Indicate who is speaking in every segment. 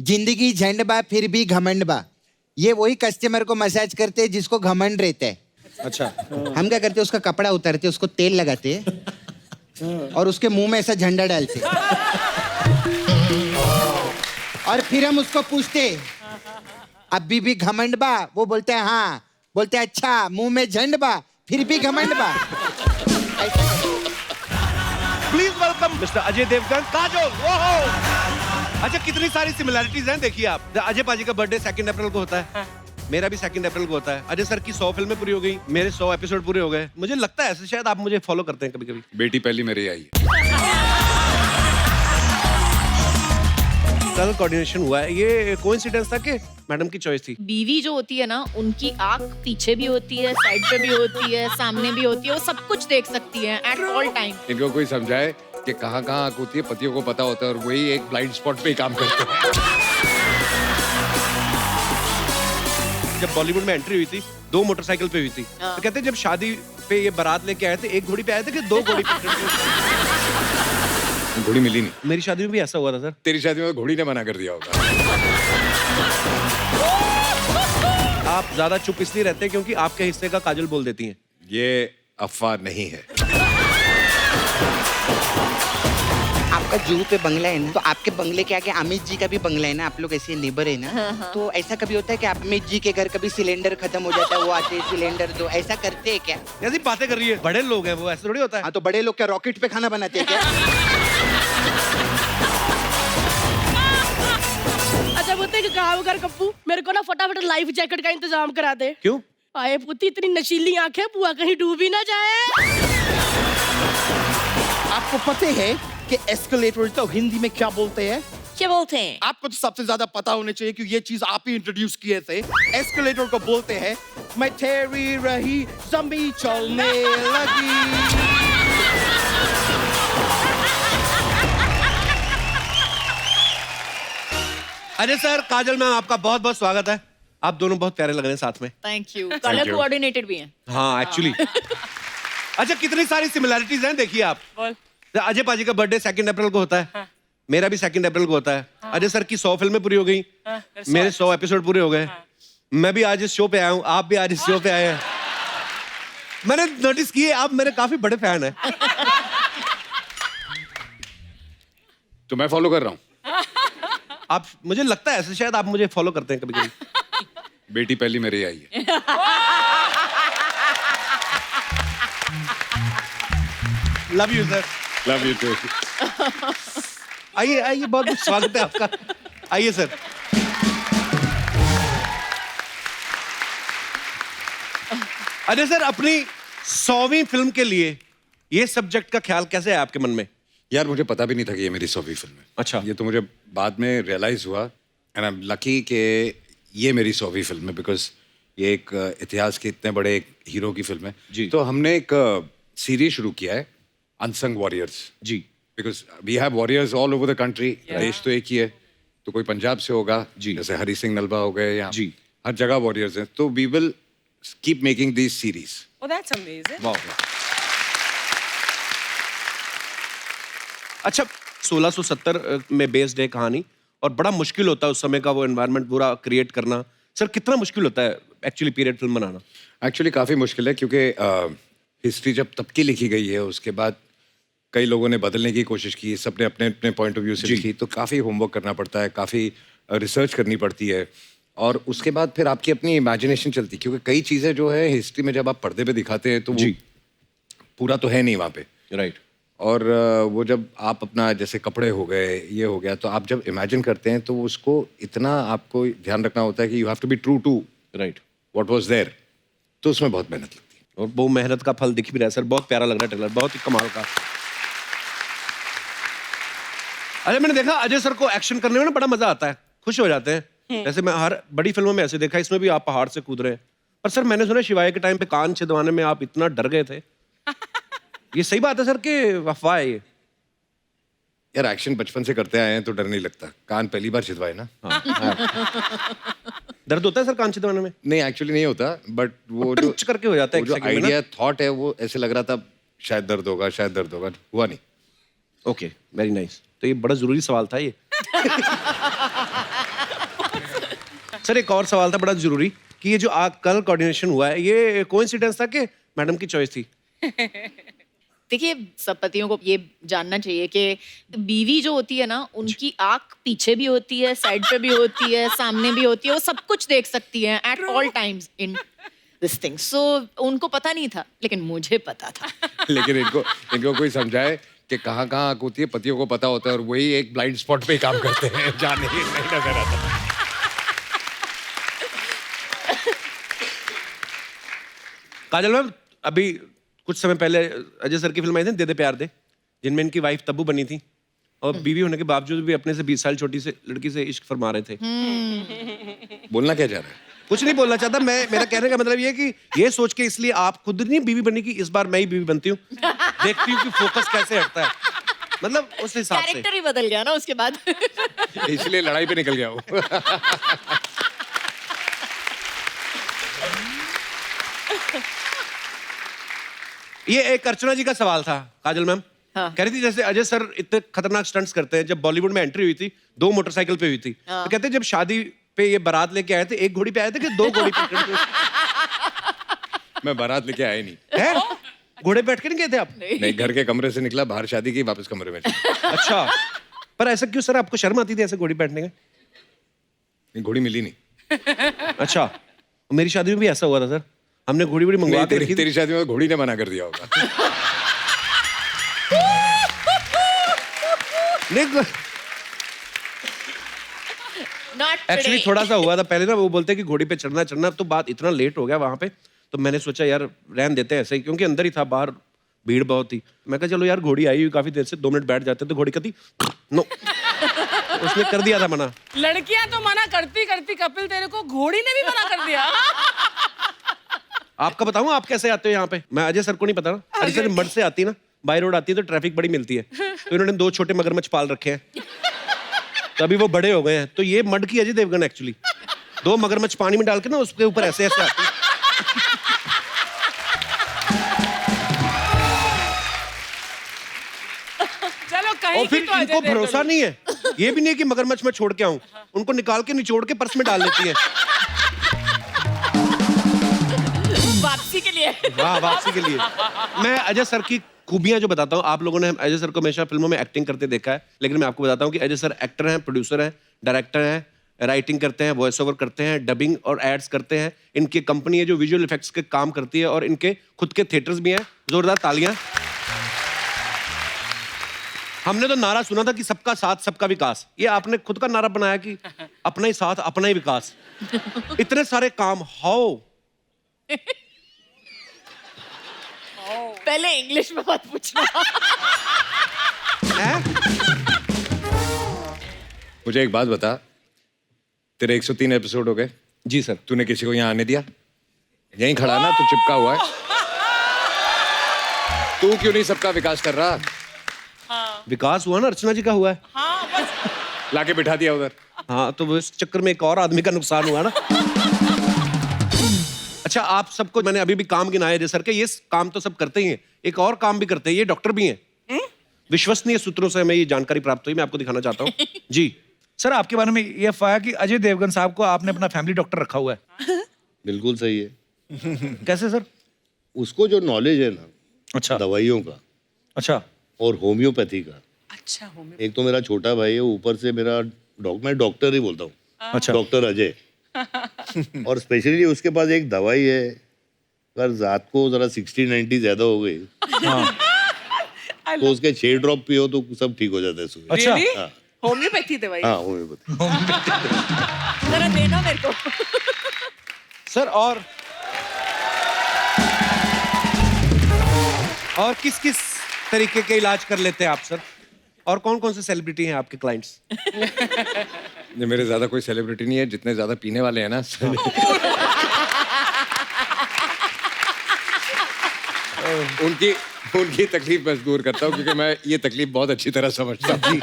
Speaker 1: जिंदगी झंड बा फिर भी घमंड बा। ये वही कस्टमर को मसाज करते हैं जिसको घमंड रहता है।
Speaker 2: अच्छा।
Speaker 1: हम क्या करते हैं, उसका कपड़ा उतारते, उसको तेल लगाते और उसके मुंह में ऐसा झंडा डालते और फिर हम उसको पूछते अभी भी घमंड बा? वो बोलते हैं हाँ। बोलते हैं अच्छा, मुंह में झंड बा फिर भी घमंड बा।
Speaker 2: Please welcome mister Ajay Devgan, Kajol. अच्छा, कितनी सारी सिमिलैरिटीज हैं देखिए आप। अजय पाजी का बर्थडे 2 अप्रैल को होता है, मेरा भी 2 अप्रैल को होता है। अजय सर की 100 फिल्में पूरी हो गई, मेरे 100 एपिसोड पूरे हो गए। मुझे लगता है ऐसे शायद आप मुझे फॉलो करते हैं कभी-कभी।
Speaker 3: बेटी पहली मेरी आई है।
Speaker 2: कल कोऑर्डिनेशन हुआ है, ये कोइंसिडेंस था कि मैडम की चॉइस थी?
Speaker 4: बीवी जो होती है ना, उनकी आंख पीछे भी होती है, साइड पे भी होती है, सामने भी होती है, वो सब कुछ देख सकती है एट ऑल टाइम।
Speaker 3: इनको कोई समझाए कि कहाँ कहाँ आंख होती है, पतियों को पता होता है और वही एक ब्लाइंड स्पॉट पे ही काम करते हैं।
Speaker 2: जब बॉलीवुड में एंट्री हुई थी, 2 मोटरसाइकिल पे हुई थी। तो कहते हैं जब शादी पे ये बारात लेके आए थे, 1 घोड़ी पे आए थे कि 2 घोड़ी पे?
Speaker 3: घोड़ी मिली नहीं।
Speaker 2: मेरी शादी में भी ऐसा हुआ था सर।
Speaker 3: तेरी शादी में घोड़ी ने मना कर दिया होगा।
Speaker 2: आप ज्यादा चुप इसलिए रहते हैं क्योंकि आपके हिस्से का काजल बोल देती हैं।
Speaker 3: ये अफवाह नहीं है।
Speaker 1: आपका जूहू पे बंगला है ना, तो आपके बंगले के आगे अमित जी का भी बंगला है ना, आप लोग ऐसे नेबर है ना। तो ऐसा कभी होता है कि अमित जी के घर कभी सिलेंडर खत्म हो जाता है, वो आते हैं सिलेंडर दो, ऐसा करते हैं क्या?
Speaker 2: ऐसी बातें कर रही है, बड़े लोग हैं वो, ऐसे थोड़ी होता है।
Speaker 1: हाँ, तो बड़े लोग क्या रॉकेट पे खाना बनाते हैं क्या?
Speaker 5: अच्छा बोलते हैं कि काम कर कप्पू, मेरे को ना फटाफट लाइफ जैकेट का इंतजाम करा दे।
Speaker 2: क्यों?
Speaker 5: आए पुती, इतनी नशीली आंखें, बुआ कहीं डूबी ना जाए।
Speaker 6: आपको पता है कि एस्केलेटर तो हिंदी में क्या बोलते हैं?
Speaker 4: क्या बोलते हैं?
Speaker 6: आपको तो सबसे ज्यादा पता होना चाहिए कि ये चीज आप ही इंट्रोड्यूस किए थे। एस्केलेटर को बोलते हैं मैं तेरी रही ज़मीं चलने लगी।
Speaker 2: अजय सर, काजल मैम, आपका बहुत बहुत स्वागत है। आप दोनों बहुत प्यारे लग रहे हैं साथ में।
Speaker 4: Thank you. कलर कोऑर्डिनेटेड भी हैं।
Speaker 2: हाँ, एक्चुअली। अच्छा, कितनी सारी सिमिलैरिटीज हैं देखिए आप। अजय पाजी का बर्थडे 2 अप्रैल को होता है, मेरा भी 2 अप्रैल को होता है। अजय सर की 100 फिल्में पूरी हो गई, मेरे 100 एपिसोड पूरे हो गए। मैं भी आज इस शो पे आया हूँ, आप भी आज इस शो पे आए हैं। मैंने नोटिस किए आप मेरे काफी बड़े फैन हैं।
Speaker 3: तो मैं फॉलो कर रहा हूँ।
Speaker 2: आप, मुझे लगता है ऐसे शायद आप मुझे फॉलो करते हैं कभी-कभी।
Speaker 3: बेटी पहली मेरी आई है।
Speaker 2: Love you sir.
Speaker 3: Love you too.
Speaker 2: आइए आइए, बहुत बहुत स्वागत है आपका। आइए सर। अजय सर, अपनी 100वीं फिल्म के लिए ये सब्जेक्ट का ख्याल कैसे है आपके मन में?
Speaker 3: यार, मुझे पता भी नहीं था कि ये मेरी 100वीं फिल्म है।
Speaker 2: अच्छा।
Speaker 3: ये तो मुझे बाद में रियलाइज हुआ एंड आई एम लकी कि ये मेरी 100वीं फिल्म है, बिकॉज ये एक इतिहास के इतने बड़े एक हीरो की फिल्म है
Speaker 2: जी।
Speaker 3: तो हमने एक सीरीज शुरू किया है, अनसंग वॉरियर्स।
Speaker 2: जी।
Speaker 3: Because we have warriors all over the country. देश तो एक ही है, तो कोई पंजाब से होगा
Speaker 2: जी।
Speaker 3: जैसे हरी सिंह नलवा हो गए, या
Speaker 2: जी।
Speaker 3: हर जगह वॉरियर्स हैं। तो we will keep making this series.
Speaker 7: Oh, that's amazing.
Speaker 2: वाह। अच्छा, 1670 में बेस्ड है कहानी, और बड़ा मुश्किल होता है उस समय का वो एनवायरनमेंट पूरा क्रिएट करना। सर, कितना मुश्किल होता है एक्चुअली पीरियड फिल्म बनाना?
Speaker 3: एक्चुअली काफ़ी मुश्किल है, क्योंकि हिस्ट्री जब तब की लिखी गई है, उसके बाद कई लोगों ने बदलने की कोशिश की, सबने अपने अपने पॉइंट ऑफ व्यू से लिखी, तो काफ़ी होमवर्क करना पड़ता है, काफ़ी रिसर्च करनी पड़ती है, और उसके बाद फिर आपकी अपनी इमेजिनेशन चलती है, क्योंकि कई चीज़ें जो है हिस्ट्री में जब आप पर्दे पे दिखाते हैं तो वो पूरा तो है नहीं वहाँ पे।
Speaker 2: राइट।
Speaker 3: और वो जब आप अपना, जैसे कपड़े हो गए, ये हो गया, तो आप जब इमेजिन करते हैं तो उसको इतना आपको ध्यान रखना होता है कि you have to be true to
Speaker 2: right
Speaker 3: what was there, तो उसमें बहुत मेहनत लगती है।
Speaker 2: और वो मेहनत का फल दिख भी रहा है सर, बहुत प्यारा लग रहा है ट्रेलर, बहुत ही कमाल का। अरे, मैंने देखा अजय सर को एक्शन करने में ना बड़ा मजा आता है, खुश हो जाते हैं। जैसे मैं हर बड़ी फिल्मों में ऐसे देखा, इसमें भी आप पहाड़ से कूद रहे हैं। पर सर, मैंने सुना शिवाय के टाइम पे कान छिदवाने में आप इतना डर गए थे। ये सही बात है सर कि अफवाह है ये?
Speaker 3: यार, एक्शन बचपन से करते आए हैं तो डर नहीं लगता। कान पहली बार छिदवाए ना।
Speaker 2: दर्द होता है सर कान छिदवाने में?
Speaker 3: नहीं, एक्चुअली नहीं होता, बट वो जो
Speaker 2: टच करके हो जाता है
Speaker 3: वो जो
Speaker 2: एक सेकंड में ना।
Speaker 3: आइडिया थॉट है, वो ऐसे लग रहा था शायद दर्द होगा, शायद दर्द होगा, हुआ नहीं।
Speaker 2: Okay, very nice. तो ये बड़ा जरूरी सवाल था ये। सर एक और सवाल था बड़ा जरूरी कि ये जो कलर कोऑर्डिनेशन हुआ है ये कोइंसिडेंस था कि मैडम की चॉइस थी?
Speaker 4: देखिए सब पतियों को ये जानना चाहिए कि बीवी जो होती है ना उनकी आंख पीछे भी होती है, साइड पे भी होती है, सामने भी होती है, वो सब कुछ देख सकती है at all times in this thing. So उनको पता नहीं था लेकिन मुझे पता था।
Speaker 3: लेकिन इनको कोई समझाए कि कहाँ आंख होती है, पतियों को पता होता है और वही एक ब्लाइंड स्पॉट पे ही काम करते हैं, जाने ही नहीं नजर आता।
Speaker 2: काजल मैम अभी कुछ समय पहले अजय सर की फिल्म आई थी दे दे प्यार दे, जिनमें इनकी वाइफ तब्बू बनी थी और बीवी होने के बावजूद भी अपने से 20 साल छोटी से लड़की से इश्क फरमा रहे थे।
Speaker 3: बोलना क्या चाह रहा है?
Speaker 2: कुछ नहीं बोलना चाहता मैं, मेरा कहने का मतलब ये है कि ये सोच के इसलिए आप खुद नहीं बीवी बनी कि इस बार मैं ही बीवी बनती हूँ, देखती हूँ कि फोकस कैसे हटता है, मतलब उस हिसाब से।
Speaker 4: कैरेक्टर ही बदल गया ना उसके बाद।
Speaker 3: इसलिए लड़ाई पे निकल गया वो।
Speaker 2: ये एक अर्चना जी का सवाल था काजल मैम।
Speaker 4: हाँ।
Speaker 2: कह रही थी जैसे अजय सर इतने खतरनाक स्टंट्स करते हैं, जब बॉलीवुड में एंट्री हुई थी 2 मोटरसाइकिल पे हुई थी,
Speaker 4: हाँ।
Speaker 2: तो कहते हैं जब शादी पे ये बारात लेके आए थे 1 घोड़ी पे आए थे कि 2 घोड़ी पे?
Speaker 3: मैं बारात लेके आया नहीं
Speaker 2: है घोड़े पे बैठ के नहीं गए थे आप?
Speaker 3: नहीं, घर के कमरे से निकला, बाहर शादी की, वापस कमरे में चला।
Speaker 2: अच्छा, पर ऐसा क्यों सर, आपको शर्म आती थी ऐसे घोड़ी बैठने का?
Speaker 3: घोड़ी मिली नहीं।
Speaker 2: अच्छा, मेरी शादी में भी ऐसा हुआ था सर, हमने घोड़ी वोड़ी मंगवा के रखी थी।
Speaker 3: तेरी शादी में घोड़ी ने मना कर दिया होगा।
Speaker 2: एक्चुअली थोड़ा सा हुआ था पहले ना, वो बोलते कि घोड़ी पे चढ़ना, तो बात इतना लेट हो गया वहां पे, तो मैंने सोचा यार रहन देते हैं ऐसे ही, क्योंकि अंदर ही था, बाहर भीड़ बहुत थी। मैं कहा चलो यार घोड़ी आई हुई काफी देर से, 2 मिनट बैठ जाते, तो घोड़ी कहती नो, उसने कर दिया था मना।
Speaker 5: लड़कियां तो मना करती करती कपिल तेरे को घोड़ी ने भी मना कर दिया।
Speaker 2: आपका बताऊं आप कैसे आते हो यहाँ पे? मैं अजय सर को नहीं पता ना, अजय सर मड से आती है ना, बाई रोड आती है तो ट्रैफिक बड़ी मिलती है, तो इन्होंने 2 छोटे मगरमच्छ पाल रखे हैं, तो अभी वो बड़े हो गए हैं, तो ये मड की अजय देवगन एक्चुअली 2 मगरमच्छ पानी में डाल के ना उसके ऊपर ऐसे ऐसे आती है।
Speaker 5: चलो कहीं
Speaker 2: और फिर
Speaker 5: तो
Speaker 2: इनको भरोसा नहीं है, ये भी नहीं है कि मगरमच्छ मैं छोड़ के आऊं, उनको निकाल के निचोड़ के पर्स में डाल लेती है।
Speaker 4: वापसी के लिए।
Speaker 2: हाँ वापसी के लिए। मैं अजय सर की खूबियां जो बताता हूँ, आप लोगों ने अजय सर को हमेशा फिल्मों में एक्टिंग करते देखा है, लेकिन मैं आपको बताता हूँ कि अजय सर एक्टर हैं, प्रोड्यूसर हैं, डायरेक्टर हैं, राइटिंग करते हैं, वॉइस ओवर करते हैं, डबिंग और एड्स करते हैं। इनकी कंपनी है जो विजुअल इफेक्ट्स के काम करती है, और इनके खुद के थिएटर्स भी हैं। जोरदार तालियां। हमने तो नारा सुना था कि सबका साथ सबका विकास, ये आपने खुद का नारा बनाया कि अपना ही साथ अपना ही विकास। इतने सारे काम, हाउ?
Speaker 4: पहले इंग्लिश में मत पूछना।
Speaker 3: मुझे एक बात बता, तेरे 103 एपिसोड हो गए?
Speaker 2: जी सर।
Speaker 3: तूने किसी को यहाँ आने दिया? यहीं खड़ा ना, तू चिपका हुआ है। तू क्यों नहीं सबका विकास कर रहा?
Speaker 2: विकास हुआ ना, अर्चना जी का हुआ है।
Speaker 5: हाँ बस
Speaker 3: लाके बिठा दिया उधर।
Speaker 2: हाँ, तो वो इस चक्कर में एक और आदमी का नुकसान हुआ ना। अच्छा, आप सबको मैंने अभी भी काम गिनाए जैसे सर के, ये काम तो सब करते ही हैं, एक और काम भी करते हैं, ये डॉक्टर भी हैं। विश्वसनीय सूत्रों से हमें ये जानकारी प्राप्त हुई, मैं आपको दिखाना चाहता हूँ। जी
Speaker 7: सर, आपके बारे में ये अफवाह है कि अजय देवगन साहब को आपने अपना फैमिली डॉक्टर रखा हुआ है।
Speaker 8: बिल्कुल सही है।
Speaker 7: कैसे सर?
Speaker 8: उसको जो नॉलेज है ना,
Speaker 7: अच्छा
Speaker 8: दवाइयों का
Speaker 7: अच्छा
Speaker 8: और होम्योपैथी का।
Speaker 5: अच्छा
Speaker 8: एक तो मेरा छोटा भाई है, ऊपर से मेरा मैं डॉक्टर ही बोलता हूँ,
Speaker 7: अच्छा
Speaker 8: डॉक्टर अजय। और स्पेशली उसके पास एक दवाई है, अगर रात को जरा 60-90 ज्यादा हो गई तो उसके 6 ड्रॉप पियो तो सब ठीक हो जाता है सुबह।
Speaker 7: अच्छा
Speaker 8: हाँ
Speaker 5: होम्योपैथी दवाई।
Speaker 8: हाँ होम्योपैथी।
Speaker 4: जरा देना मेरे को।
Speaker 2: सर, और किस किस तरीके के इलाज कर लेते हैं आप सर? और कौन कौन से सेलिब्रिटी हैं आपके क्लाइंट्स?
Speaker 3: ये मेरे ज्यादा कोई सेलिब्रिटी नहीं है, जितने ज्यादा पीने वाले हैं ना। उनकी तकलीफ मैं दूर करता हूँ, क्योंकि मैं ये तकलीफ बहुत अच्छी तरह समझता हूँ।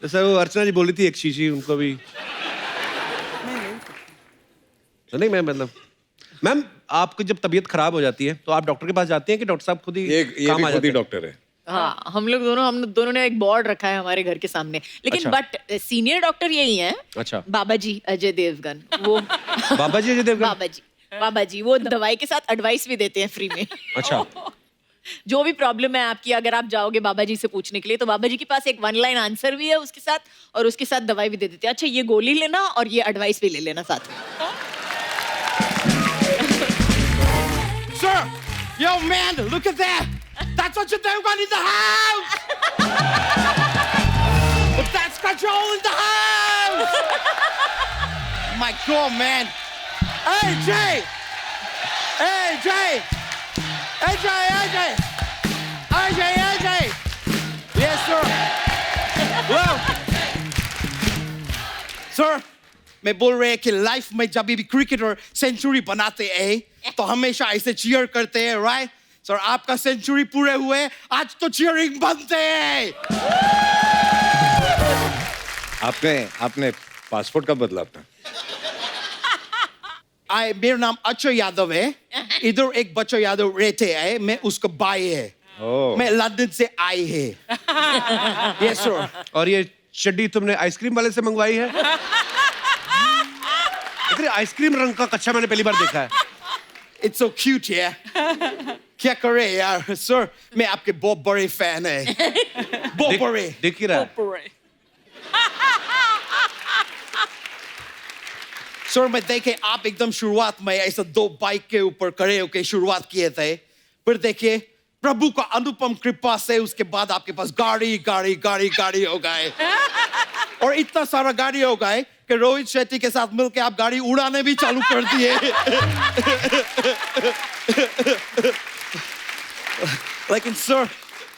Speaker 2: तो सर वो अर्चना जी बोली थी एक शीशी, उनको भी तो नहीं, मैं मतलब मैम आपकी जब तबीयत खराब हो जाती है तो आप डॉक्टर के पास जाती हैं कि डॉक्टर साहब खुद ही
Speaker 3: ये
Speaker 2: काम
Speaker 3: भी
Speaker 2: आ
Speaker 3: खुद
Speaker 2: जाते
Speaker 3: ही
Speaker 2: हैं?
Speaker 3: डॉक्टर है।
Speaker 4: हाँ, हम दोनों ने एक बोर्ड रखा है हमारे घर के सामने, लेकिन
Speaker 2: अच्छा।
Speaker 4: बट सीनियर डॉक्टर यही है।
Speaker 2: अच्छा।
Speaker 4: बाबा जी अजय देवगन, वो
Speaker 2: बाबा जी अजय देवगन।
Speaker 4: बाबा जी वो दवाई के साथ एडवाइस भी देते हैं फ्री में।
Speaker 2: अच्छा।
Speaker 4: जो भी प्रॉब्लम है आपकी, अगर आप जाओगे बाबा जी से पूछने के लिए, तो बाबा जी के पास एक 1 लाइन आंसर भी है उसके साथ, और उसके साथ दवाई भी दे देते हैं। अच्छा, ये गोली लेना और ये एडवाइस भी ले लेना साथ में।
Speaker 6: Sir, yo man, look at that. That's what you think in the house. But that's control in the house. My God, man. Hey Jay. Hey Jay. AJ. Yes sir. Well. Sir, मैं बोल रहे हैं कि life में जब भी cricketer century बनाते हैं तो हमेशा ऐसे चीयर करते हैं, राइट? सर, आपका सेंचुरी पूरे हुए, आज तो चीयरिंग बनते हैं।
Speaker 3: आपने पासपोर्ट कब बदला अपना?
Speaker 6: मेरा नाम अक्षय यादव है। इधर एक बच्चा यादव रहते हैं, मैं उसका भाई है। मैं लंदन से आई है। Yes sir.
Speaker 2: और ये चड्डी तुमने आइसक्रीम वाले से मंगवाई है? इतने आइसक्रीम रंग का कच्चा मैंने पहली बार देखा है।
Speaker 6: It's so cute, yeah. क्या करे यार, सर, मैं आपके बहुत बड़े फैन है। बहुत बड़े।
Speaker 2: दिख ही रहा है।
Speaker 6: सर, मैं देखे आप एकदम शुरुआत में ऐसा 2 बाइक के ऊपर खड़े होके शुरुआत किए थे, फिर देखिए प्रभु का अनुपम कृपा से उसके बाद आपके पास गाड़ी हो गए, और इतना सारा गाड़ी हो गए कि रोहित शेट्टी के साथ मिलके आप गाड़ी उड़ाने भी चालू कर दिए। लेकिन सर,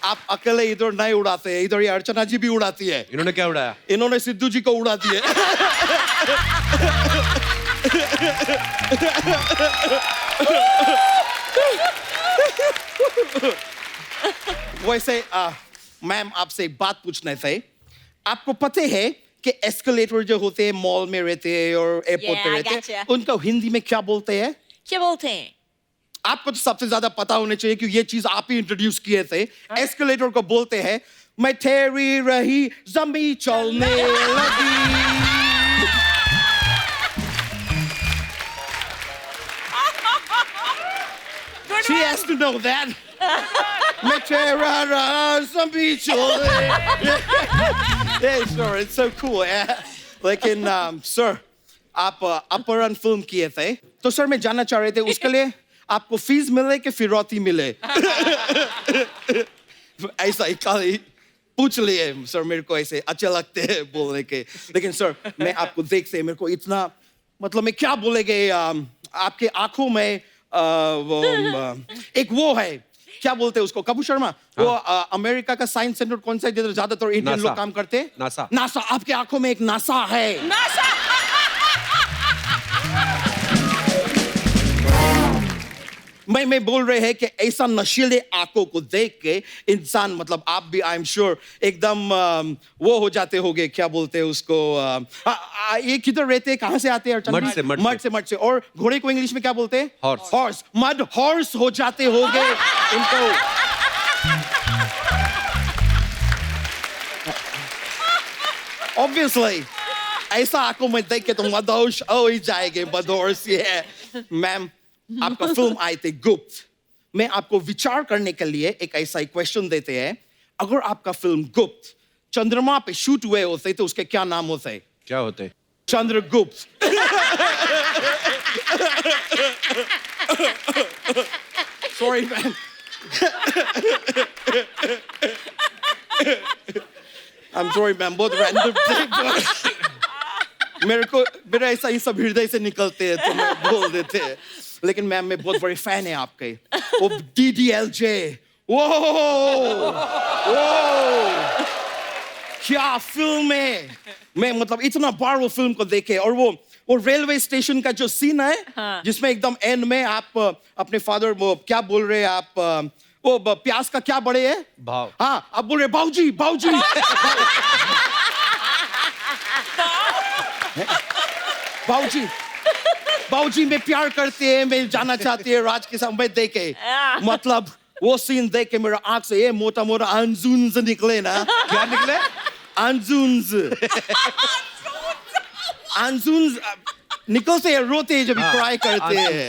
Speaker 6: आप अकेले इधर नहीं उड़ाते हैं, इधर ये अर्चना जी भी उड़ाती है।
Speaker 2: इन्होंने क्या उड़ाया?
Speaker 6: इन्होंने सिद्धू जी को उड़ा दिए। वैसे मैम, आपसे एक बात पूछने थे। आपको पता है कि एस्केलेटर जो होते हैं मॉल में रहते हैं और एयरपोर्ट पे रहते हैं, उनको हिंदी में क्या बोलते हैं?
Speaker 4: क्या बोलते हैं?
Speaker 6: आपको तो सबसे ज्यादा पता होना चाहिए कि ये चीज आप ही इंट्रोड्यूस किए थे। एस्केलेटर को बोलते हैं मैं ठहरी रही जमी चलने लगी। She has to know that. मैं ठहरा रहा जमी चलने। Yeah, sure, it's so cool. Yeah. लेकिन सर, आप अपहरण फिल्म किए थे, तो सर मैं जानना चाह रहे थे उसके लिए आपको फीस मिले कि फिरौती मिले? ऐसा ही खाली पूछ लिए सर, मेरे को ऐसे अच्छे लगते हैं बोलने के। लेकिन सर, मैं आपको देख से मेरे को इतना, मतलब मैं क्या बोलेंगे, आपके आंखों में एक वो है, क्या बोलते हैं उसको, कपूर शर्मा, वो अमेरिका का साइंस सेंटर कौन सा है जिधर ज्यादातर इंडियन लोग काम करते हैं? नासा। आपके आंखों में एक नासा है। मैं बोल रहे हैं कि ऐसा नशीले आंखों को देख के इंसान, मतलब आप भी आई एम श्योर एकदम वो हो जाते होगे, क्या बोलते हैं उसको, ये किधर रहते हैं, कहाँ से आते हैं? मड से। और घोड़े को इंग्लिश में क्या बोलते हैं? हॉर्स। मड हॉर्स हो जाते होगे इनको। ऑब्वियसली ऐसा आंखों में देख के तो मदहोश हो ही जाएंगे, मदहोश। ये मैम, आपका फिल्म आई थी गुप्त। मैं आपको विचार करने के लिए एक ऐसा ही क्वेश्चन देते हैं, अगर आपका फिल्म गुप्त चंद्रमा पे शूट हुए होते तो उसके क्या नाम होते?
Speaker 2: क्या होते?
Speaker 6: Chandragupta. Sorry man. I am sorry ma'am, बहुत रैंडम। मेरा ऐसा ही सब हृदय से निकलते हैं तो मैं बोल देते हैं। लेकिन मैम, मैं बहुत बड़े फैन है आपके। वो DDLJ, वो क्या फिल्म है। मैं मतलब इतना बार वो फिल्म को देखे, और वो रेलवे स्टेशन का जो सीन है, जिसमें एकदम एंड में आप अपने फादर, वो क्या बोल रहे हैं आप, वो प्याज का क्या बड़े है
Speaker 2: भाव?
Speaker 6: हाँ, आप बोल रहे बाऊजी। बाऊजी में प्यार करते हैं, मैं जाना चाहती है राज के साथ। मैं देखे, मतलब वो सीन देख के मेरा आंख से ये मोटा मोटा अंजुन्स निकले ना।
Speaker 2: क्या निकले?
Speaker 6: अंजुन्स अंजुन्स निकलते हैं, रोते हैं जब क्राई करते हैं।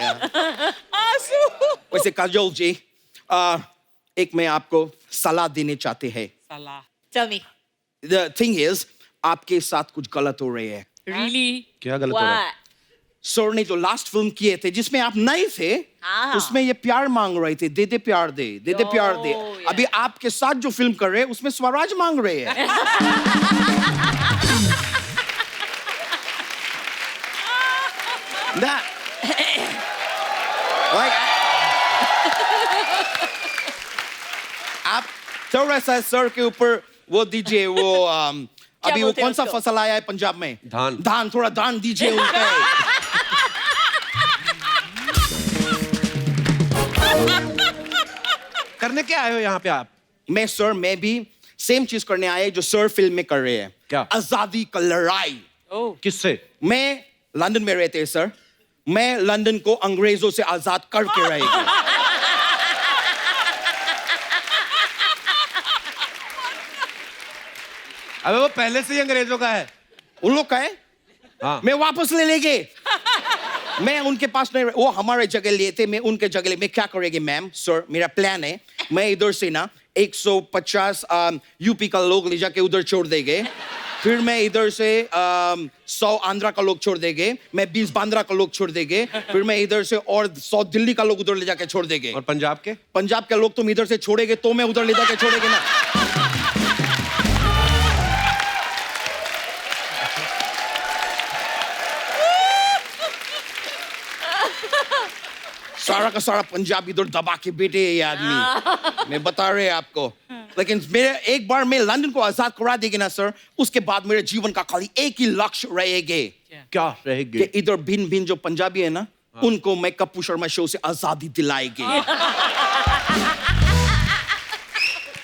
Speaker 6: वैसे काजोल जी, एक मैं आपको सलाह देने चाहते हैं।
Speaker 4: Tell me.
Speaker 6: The thing is, आपके साथ कुछ गलत हो रही है।
Speaker 4: Really?
Speaker 2: क्या गलत हो रहा है?
Speaker 4: What?
Speaker 6: सर ने जो लास्ट फिल्म किए थे जिसमें आप नए थे,
Speaker 4: हाँ।
Speaker 6: उसमें ये प्यार मांग रहे थे, दे दे प्यार दे, दे दे प्यार दे।
Speaker 4: yeah.
Speaker 6: अभी आपके साथ जो फिल्म कर रहे हैं उसमें स्वराज मांग रहे हैं। That, like, आप थोड़ा सा सर के ऊपर वो दीजिए, वो अभी वो
Speaker 4: बोलते हैं
Speaker 6: कौन सा
Speaker 4: उसको?
Speaker 6: फसल आया है पंजाब में?
Speaker 2: धान।
Speaker 6: धान, थोड़ा धान दीजिए उनको।
Speaker 2: करने क्या आए हो यहाँ पे आप?
Speaker 6: मैं भी सेम चीज करने आए जो सर फिल्म में कर रहे हैं।
Speaker 2: क्या?
Speaker 6: आजादी का लड़ाई।
Speaker 2: किससे?
Speaker 6: मैं लंदन में रहते हैं सर, मैं लंदन को अंग्रेजों से आजाद करके रहेगा।
Speaker 2: अबे वो पहले से ही अंग्रेजों का है।
Speaker 6: उन लोग का है,
Speaker 2: हाँ।
Speaker 6: मैं वापस ले लेंगे। मैं उनके पास नहीं, वो हमारे जगह लिए थे, मैं उनके जगह ले। मैं क्या करेंगे मैम? सर मेरा प्लान है, मैं इधर से ना 150 यूपी का लोग ले जाके उधर छोड़ देंगे, फिर मैं इधर से 100 आंध्रा का लोग छोड़ देंगे, मैं 20 बांद्रा का लोग छोड़ देंगे, फिर मैं इधर से और 100 दिल्ली का लोग उधर ले जाके छोड़ देंगे।
Speaker 2: और पंजाब के?
Speaker 6: पंजाब के लोग तुम इधर से छोड़ेगे तो मैं उधर ले जाके छोड़ेंगे ना। सारा का सारा पंजाब इधर दबा के बैठे है ये आदमी। मैं बता रहे हैं आपको। लेकिन मेरे एक बार मैं लंदन को आजाद करा देंगे ना सर, उसके बाद मेरे जीवन का खाली एक ही लक्ष्य रहेगा।
Speaker 2: क्या रहेगी?
Speaker 6: कि इधर भिन्न भिन्न जो पंजाबी है ना, उनको मैं कपूर शर्मा शो से आजादी दिलाएगी।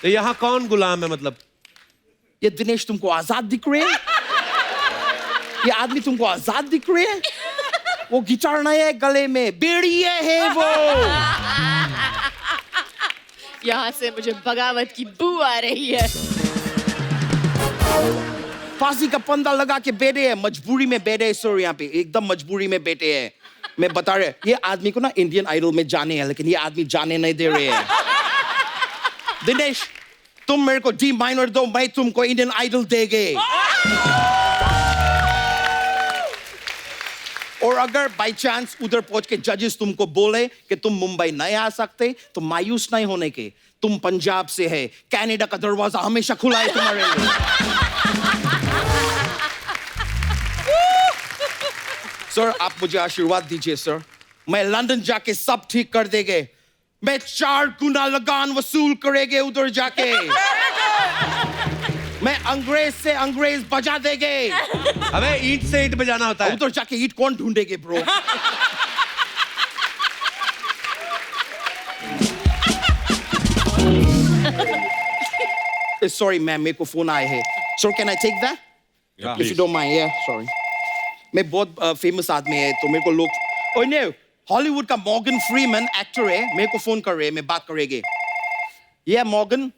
Speaker 2: तो यहाँ कौन गुलाम है मतलब?
Speaker 6: ये दिनेश तुमको आजाद दिख रहे हैं? ये आदमी तुमको आजाद दिख रहे हैं? वो गिटार नहीं है गले में, बेड़िए है वो।
Speaker 4: यहाँ से मुझे बगावत की बू आ रही है।
Speaker 6: फांसी का फंदा लगा के बैठे हैं, मजबूरी में बैठे हैं सर, यहाँ पे एकदम मजबूरी में बैठे हैं। मैं बता रहे, ये आदमी को ना इंडियन आइडल में जाने हैं, लेकिन ये आदमी जाने नहीं दे रहे हैं। दिनेश, तुम मेरे को डी माइनर दो, मैं तुमको इंडियन आइडल देंगे। और अगर बाय चांस उधर पहुंच के जजेस तुमको बोले कि तुम मुंबई नहीं आ सकते, तो मायूस नहीं होने के, तुम पंजाब से है, कनाडा का दरवाजा हमेशा खुला है तुम्हारे लिए। सर आप मुझे आशीर्वाद दीजिए सर, मैं लंदन जाके सब ठीक कर देंगे। मैं 4 गुना लगान वसूल करेंगे उधर जाके। मैं अंग्रेज से अंग्रेज बजा देंगे।
Speaker 2: अबे ईंट से ईंट बजाना होता है।
Speaker 6: उधर जाके ईंट कौन ढूंढेगे ब्रो? सॉरी मैम, मेरे को फोन आए हैं। Sir can I take that? If you don't mind. या सॉरी, मैं बहुत फेमस आदमी है तो मेरे को लोग, ओए ने हॉलीवुड का मॉर्गन फ्रीमैन एक्टर है, मेरे को फोन कर रहे हैं, मैं बात करेंगे। ये मॉर्गन,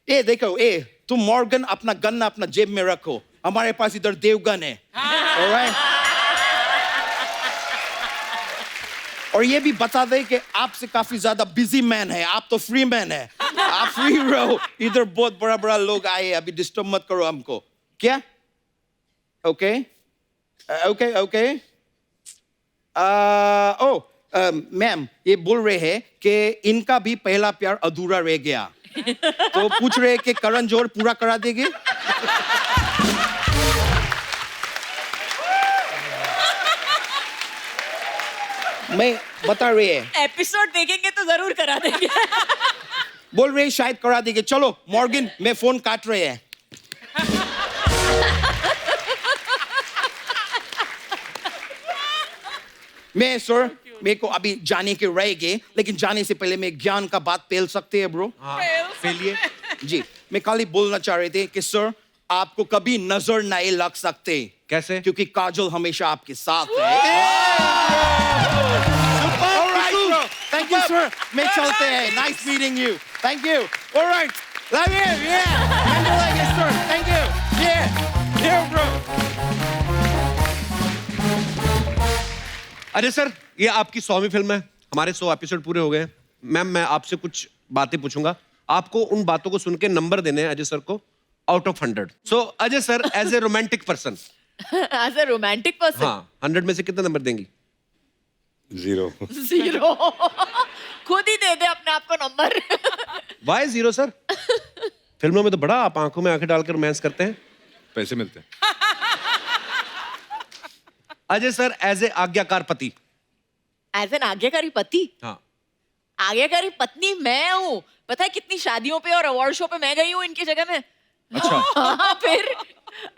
Speaker 6: ए देखो, ए तुम मॉर्गन अपना गन ना अपना जेब में रखो, हमारे पास इधर देवगन है। Alright? और ये भी बता दे कि आपसे काफी ज्यादा बिजी मैन है, आप तो फ्री मैन है, आप फ्री रहो। इधर बहुत बड़ा बड़ा लोग आए, अभी डिस्टर्ब मत करो हमको। क्या? Okay okay okay. मैम ये बोल रहे हैं कि इनका भी पहला प्यार अधूरा रह गया, तो पूछ रहे कि करण जौहर पूरा करा देंगे? मैं बता रहे हैं,
Speaker 4: एपिसोड देखेंगे तो जरूर करा देंगे।
Speaker 6: बोल रहे हैं शायद करा देंगे। चलो मॉर्गन, मैं फोन काट रहे हैं। मैं सर, मेरे को अभी जाने के रहेंगे, लेकिन जाने से पहले मैं ज्ञान का बात पेल सकते हैं ब्रो?
Speaker 2: पेलिए।
Speaker 6: जी, मैं खाली बोलना चाह रहे थे कि सर आपको कभी नजर नहीं लग सकते।
Speaker 2: कैसे?
Speaker 6: क्योंकि काजल हमेशा आपके साथ है। All right, bro. Thank you sir. मैं चलते हैं. Nice meeting you. Thank you. All right. Love you. Yeah. Mandela, yes, sir. Thank you. Yeah. Yeah, bro.
Speaker 2: Ajay sir, ये आपकी 100वीं फिल्म है, हमारे 100 एपिसोड पूरे हो गए हैं। मैम, मैं आपसे कुछ बातें पूछूंगा, आपको उन बातों को सुन के नंबर देने हैं अजय सर को out of 100। So Ajay sir, as a romantic person,
Speaker 4: as a romantic person,
Speaker 2: हाँ, 100 में से कितना नंबर देंगी?
Speaker 3: 0।
Speaker 4: 0। खुद ही दे दे अपने आप को नंबर।
Speaker 2: Y 0 sir? फिल्मों में तो बड़ा आप आंखों में आंखें डालकर रोमांस करते हैं।
Speaker 3: पैसे मिलते हैं।
Speaker 2: अजय सर, एज ए आज्ञाकार पति।
Speaker 4: एज एन आज्ञाकारी पति?
Speaker 2: हाँ।
Speaker 4: आज्ञाकारी पत्नी मैं हूँ। पता है कितनी शादियों पे और अवार्ड शो पे मैं गई हूँ इनकी जगह में।
Speaker 2: अच्छा।
Speaker 4: हाँ, फिर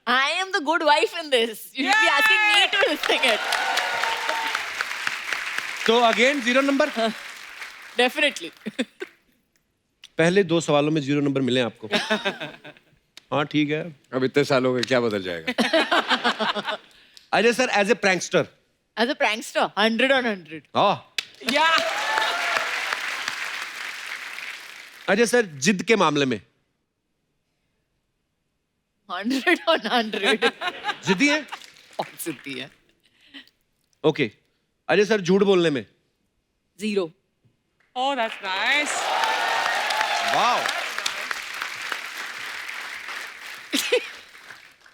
Speaker 4: I am the good wife in this. You should be asking me to think it.
Speaker 2: तो अगेन 0 नंबर?
Speaker 4: डेफिनेटली।
Speaker 2: पहले 2 सवालों में 0 नंबर मिले आपको। हाँ, ठीक है।
Speaker 3: अब इतने साल हो गए, क्या बदल जाएगा?
Speaker 2: Ajay sir, as a prankster.
Speaker 4: As a prankster 100 on 100।
Speaker 2: हाँ।
Speaker 5: या
Speaker 2: अजय सर, जिद के मामले में
Speaker 4: 100 on 100।
Speaker 2: जिद्दी है?
Speaker 4: बहुत सिद्धि है।
Speaker 2: ओके। अजय सर, झूठ बोलने में
Speaker 4: 0।
Speaker 5: Oh, that's nice.
Speaker 2: Wow.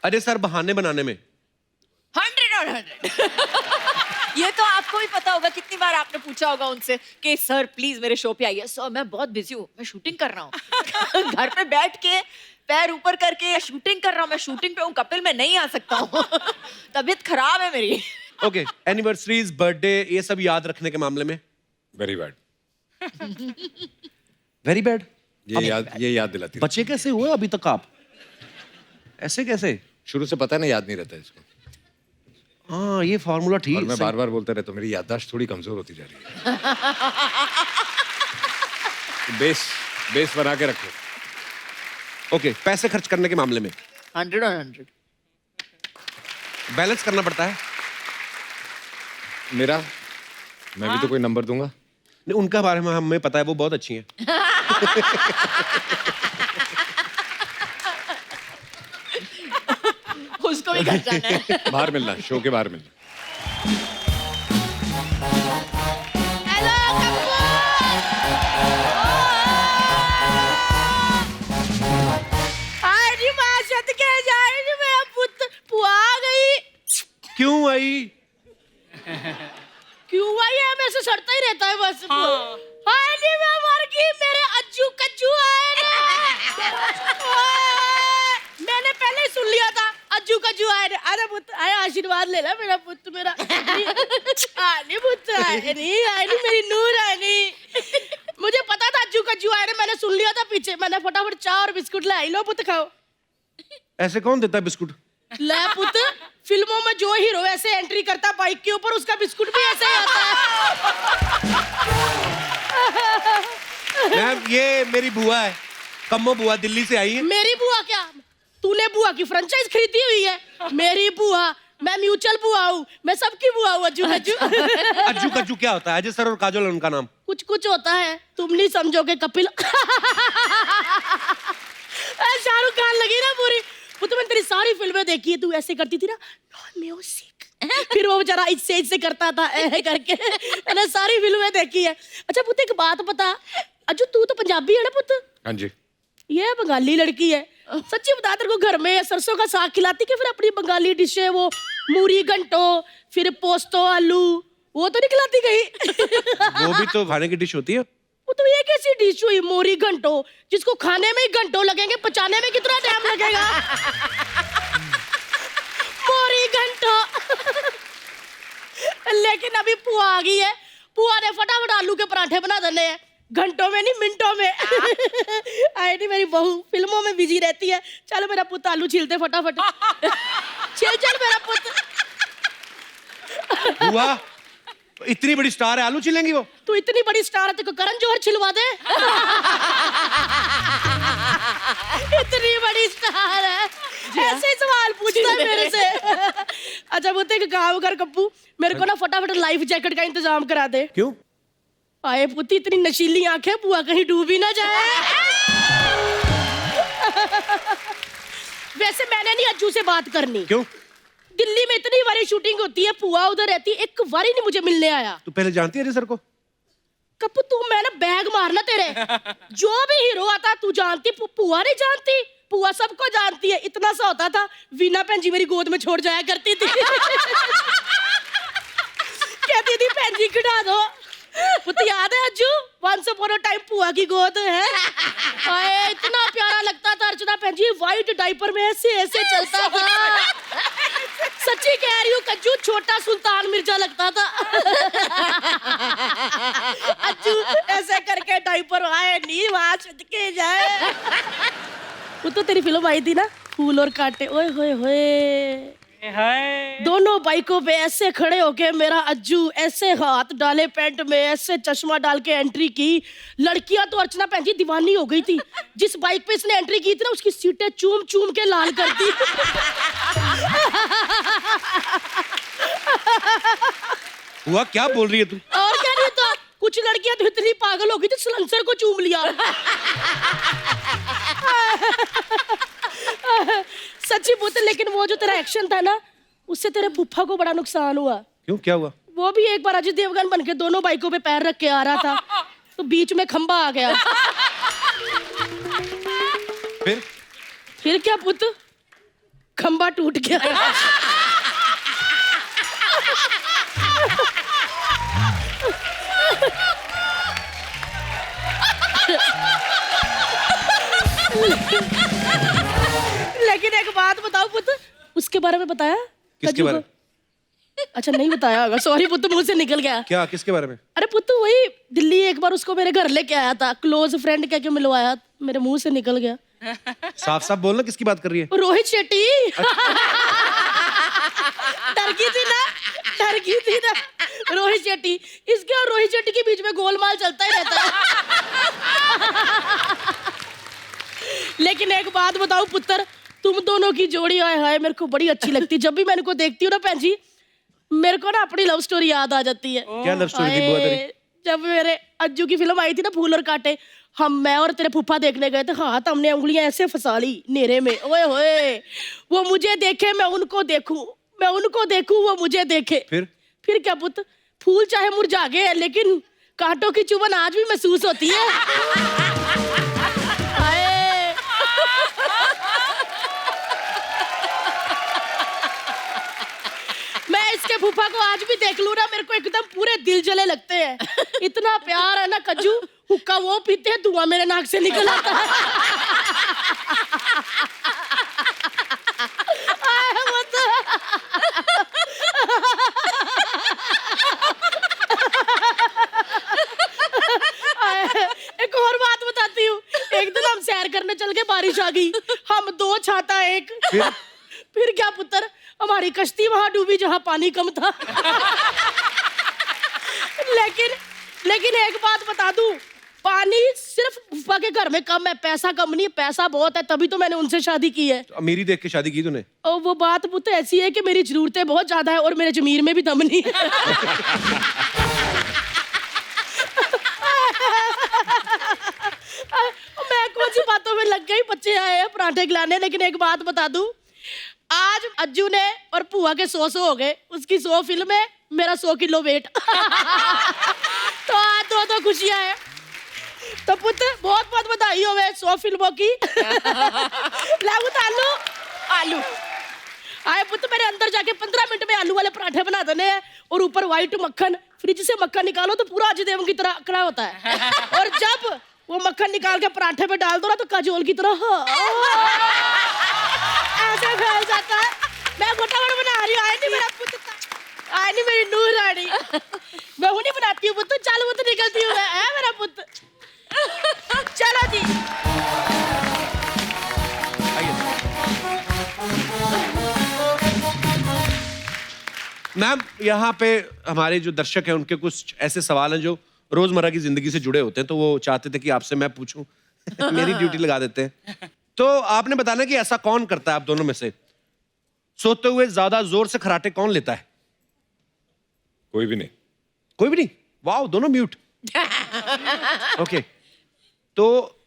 Speaker 2: Ajay sir, बहाने बनाने में
Speaker 4: 100 on 100। ये तो आपको भी पता होगा, कितनी बार आपने पूछा होगा उनसे कि सर प्लीज मेरे शो पे आइए। सर मैं बहुत बिजी हूँ, मैं शूटिंग कर रहा हूँ। घर पे बैठ के पैर ऊपर करके शूटिंग कर रहा हूँ, मैं शूटिंग पे हूँ, कपिल मैं नहीं आ सकता हूँ। तबीयत खराब है मेरी।
Speaker 2: ओके। एनिवर्सरीज, बर्थडे, ये सब याद रखने के मामले में
Speaker 3: वेरी बैड।
Speaker 2: Very bad.
Speaker 3: ये याद दिलाती है।
Speaker 2: बच्चे कैसे हुए अभी तक आप? ऐसे कैसे?
Speaker 3: शुरू से पता है ना, याद नहीं रहता इसको।
Speaker 2: हाँ, ये फॉर्मूला ठीक।
Speaker 3: और मैं बार बार बोलता रहता हूँ, मेरी याददाश्त थोड़ी कमजोर होती जा रही है। तो बेस बना के रखो।
Speaker 2: ओके। पैसे खर्च करने के मामले में
Speaker 4: 100 on 100।
Speaker 2: बैलेंस करना पड़ता है।
Speaker 3: मैं भी तो कोई नंबर दूंगा।
Speaker 2: नहीं, उनका बारे में हमें पता है, वो बहुत अच्छी हैं।
Speaker 4: उसको भी घर जाना है।
Speaker 3: बाहर मिलना, शो के बाहर मिलना।
Speaker 5: हेलो कप्पू। आज मां सद के जाए नी, मेरा पुत्र पुआ गई।
Speaker 2: क्यों आई?
Speaker 5: क्यों आई है? मेरे से सड़ता ही रहता है बस। हाय नी, मैं मर गई। मेरे अज्जू कज्जू आए ना। मैंने पहले ही सुन लिया था अज्जू कज्जू आए ना। अरे पुत्र आया, आशीर्वाद ले ला मेरा पुत्र। मेरा आनी पुत्र आए नहीं मेरी नूर आनी। मुझे पता था अज्जू कज्जू आए ना, मैंने सुन लिया था पीछे। मैंने फटाफट चाय और बिस्कुट लाई। लो पुत्र खाओ।
Speaker 2: ऐसे कौन देता है बिस्कुट?
Speaker 5: ले पुत्र, फिल्मों में जो हीरो ऐसे एंट्री करता बाइक के ऊपर, उसका बिस्कुट भी ऐसे ही आता है।
Speaker 2: मैम, ये मेरी बुआ है, कम्मो बुआ, दिल्ली से आई है।
Speaker 5: मेरी बुआ क्या? तूने बुआ की फ्रेंचाइज खरीदी हुई है? मेरी बुआ, मैं म्यूचुअल बुआ हूँ, मैं सबकी बुआ हूँ। अज्जू कज्जू।
Speaker 2: अज्जू कज्जू क्या होता है? अजय सर और काजोल उनका नाम।
Speaker 5: कुछ कुछ होता है, तुम नहीं समझोगे कपिल। शाहरुख खान लगी ना पूरी। वो तो मैंने तेरी सारी फिल्में देखी है, तू ऐसे करती थी ना, नॉन म्यूजिक। फिर वो बेचारा इससे करता था करके। मैंने सारी फिल्में देखी है। अच्छा पुत्र, एक बात बता, अज्जू तू तो पंजाबी है ना पुत्र?
Speaker 3: हाँ जी।
Speaker 5: ये बंगाली लड़की है। सच्ची बता, तेरे को घर में सरसों का साग खिलाती कि फिर अपनी बंगाली डिश है वो मूरी घंटो, फिर पोस्तो आलू, वो तो नहीं खिलाती कहीं?
Speaker 2: वो भी तो खाने की डिश होती है।
Speaker 5: वो तो ये कैसी डिश हुई मूरी घंटो, जिसको खाने में ही घंटों लगेंगे, पचाने में कितना टाइम लगेगा? मूरी घंटो। लेकिन अभी पुआ आ गई है, पुआ ने फटाफट आलू के पराठे बना देने हैं, घंटों में नहीं मिनटों में। आई नहीं, मेरी बहू फिल्मों में बिजी रहती है। चलो मेरा पुत्र आलू छीलते फटाफट। चल मेरा पुत्र।
Speaker 2: बुआ, इतनी बड़ी स्टार है, आलू छिलेंगी वो?
Speaker 5: तू इतनी बड़ी स्टार है, तेरे को करण जौहर छिलवा दे। इतनी बड़ी स्टार है, ऐसे सवाल पूछता है मेरे से। अच्छा वो एक काम कर कप्पू, मेरे को ना फटाफट लाइफ जैकेट का इंतजाम करा दे।
Speaker 2: क्यों?
Speaker 5: आए पुती, इतनी नशीली आंखें, बुआ कहीं डूबी ना जाए। वैसे मैंने नहीं अज्जू से बात करनी।
Speaker 2: क्यों?
Speaker 5: दिल्ली में इतनी बारी शूटिंग होती है, पुआ उधर रहती, एक बारी नहीं मुझे मिलने आया।
Speaker 2: तू पहले जानती है अजय सर को?
Speaker 5: कपू तू, मैं ना बैग मारना तेरे। जो भी हीरो आता तू जानती, पुआ नहीं जानती? पुआ सबको जानती है। इतना सा होता था, वीना भैन जी मेरी गोद में छोड़ जाया करती थी। कहती थी भैन जी खिड़ा दो। पुत याद है Ajju, once upon a time पुआ की गोद है। आए, इतना प्यारा लगता था अर्चना भैन जी, व्हाइट डायपर में ऐसे ऐसे चलता था। सच्ची कह रही हूँ कज्जू, छोटा सुल्तान मिर्जा लगता था। अज्जू ऐसे करके डायपर आए नी वहां छटके जाए। वो तो तेरी फिल्म आई थी ना, फूल और कांटे, ओए होए होए। दोनों बाइकों पे ऐसे खड़े होके मेरा अज्जू ऐसे हाथ डाले पैंट में, ऐसे चश्मा डाल के एंट्री की। लड़कियां तो अर्चना भैन जी दीवानी हो गई थी। जिस बाइक पे इसने एंट्री की थी ना, उसकी सीटें चूम चूम के लाल कर दी।
Speaker 2: हुआ क्या बोल रही है तू?
Speaker 5: और क्या नहीं तो, कुछ लड़कियां तो इतनी पागल हो गई थी, सलेंसर को चूम लिया। सच्ची पुत, लेकिन वो जो तेरा एक्शन था ना, उससे तेरे फूफा को बड़ा नुकसान हुआ।
Speaker 2: क्यों, क्या हुआ?
Speaker 5: वो भी एक बार अजय देवगन बन के दोनों बाइकों पे पैर रख के आ रहा था, तो बीच में खंबा आ गया।
Speaker 2: फिर
Speaker 5: क्या पुत, खंबा टूट गया। लेकिन एक बात बताओ पुत, उसके बारे में बताया?
Speaker 2: किसके बारे में?
Speaker 5: अच्छा नहीं बताया होगा, सॉरी पुत, मुंह से निकल गया।
Speaker 2: क्या, किसके बारे में?
Speaker 5: अरे पुत, वही दिल्ली एक बार उसको मेरे घर लेके आया था, क्लोज फ्रेंड कह के मिलवाया, मेरे मुंह से निकल गया।
Speaker 2: साफ साफ बोलना, किसकी बात कर रही है?
Speaker 5: रोहित शेट्टी। डर गई थी ना रोहित शेट्टी। इसके और रोहित शेट्टी के बीच में गोलमाल चलता ही रहता है। लेकिन एक बात बताओ पुत्र, तुम दोनों की जोड़ी आए हाय मेरे को बड़ी अच्छी लगती है। जब भी मैं इनको देखती हूँ ना भैन जी, मेरे को ना अपनी लव स्टोरी याद आ जाती है।
Speaker 2: क्या लव स्टोरी थी बुआ तेरी?
Speaker 5: जब मेरे अज्जू की फिल्म आई थी ना, फूल और कांटे, मैं और तेरे फूफा देखने गए थे। हाथ हमने उंगलियां ऐसे फंसा ली नेरे में, ओए होए। वो मुझे देखे, मैं उनको देखूं, मैं उनको देखूं, वो मुझे देखे। फिर क्या पुत, फूल चाहे मुरझा गए, लेकिन कांटों की चुभन आज भी महसूस होती है। मैं इसके फूफा को आज भी देख लूं ना, मेरे को एकदम पूरे दिल जले लगते हैं। इतना प्यार है ना कज्जू, हुक्का वो पीते हैं, धुआं मेरे नाक से निकल आता है। एक और बात बताती हूँ, एक दिन हम सैर करने चल के, बारिश आ गई, हम दो छाता एक। फिर क्या पुत्र, हमारी कश्ती वहां डूबी जहां पानी कम था। लेकिन एक बात बता दूं, पानी सिर्फ फूफा के घर में कम है, पैसा कम नहीं है, पैसा बहुत है, तभी तो मैंने उनसे शादी की है।
Speaker 2: तो अमीरी देख के शादी की तूने?
Speaker 5: और वो बात पुत्र ऐसी है कि मेरी जरूरतें बहुत ज्यादा है और मेरे जमीर में भी दम नहीं है। मैं कौन सी बातों में लग गई, बच्चे आए हैं पराठे खिलाने। लेकिन एक बात बता दूं, आज अज्जू ने और पुआ के 100 हो गए, उसकी 100 फिल्म है, मेरा 100 किलो वेट। तो आज दो खुशियां हैं। तो पुत्र बहुत बहुत बधाई हो 100 फिल्मों की। लागू आलू आलू आए पुत्र, मेरे अंदर जाके 15 मिनट में आलू वाले पराठे बना देने हैं, और ऊपर व्हाइट मक्खन, फ्रिज से मक्खन निकालो तो पूरा अजय देवगन की तरह अकड़ा होता है। और जब वो मक्खन निकाल के पराठे पे डाल दो ना, तो काजोल की तरह ऐसे फैल जाता है। मैं फटाफट बना रही हूँ, आए नहीं मेरा पुत्र, आए नहीं मेरी नूर रानी। मैं हूँ नहीं बनाती हूँ पुत्र, चल वो तो निकलती हूँ मैं, मेरा पुत्र। चलो जी।
Speaker 2: मैम, यहाँ पे हमारे जो दर्शक हैं उनके कुछ ऐसे सवाल हैं जो रोजमर्रा की जिंदगी से जुड़े होते हैं, तो वो चाहते थे कि आपसे मैं पूछूं। मेरी ड्यूटी लगा देते हैं। तो आपने बताना कि ऐसा कौन करता है आप दोनों में से, सोते हुए ज्यादा जोर से खराटे कौन लेता है?
Speaker 3: कोई भी नहीं।
Speaker 2: कोई भी नहीं? वाह, दोनों म्यूट। ओके, तो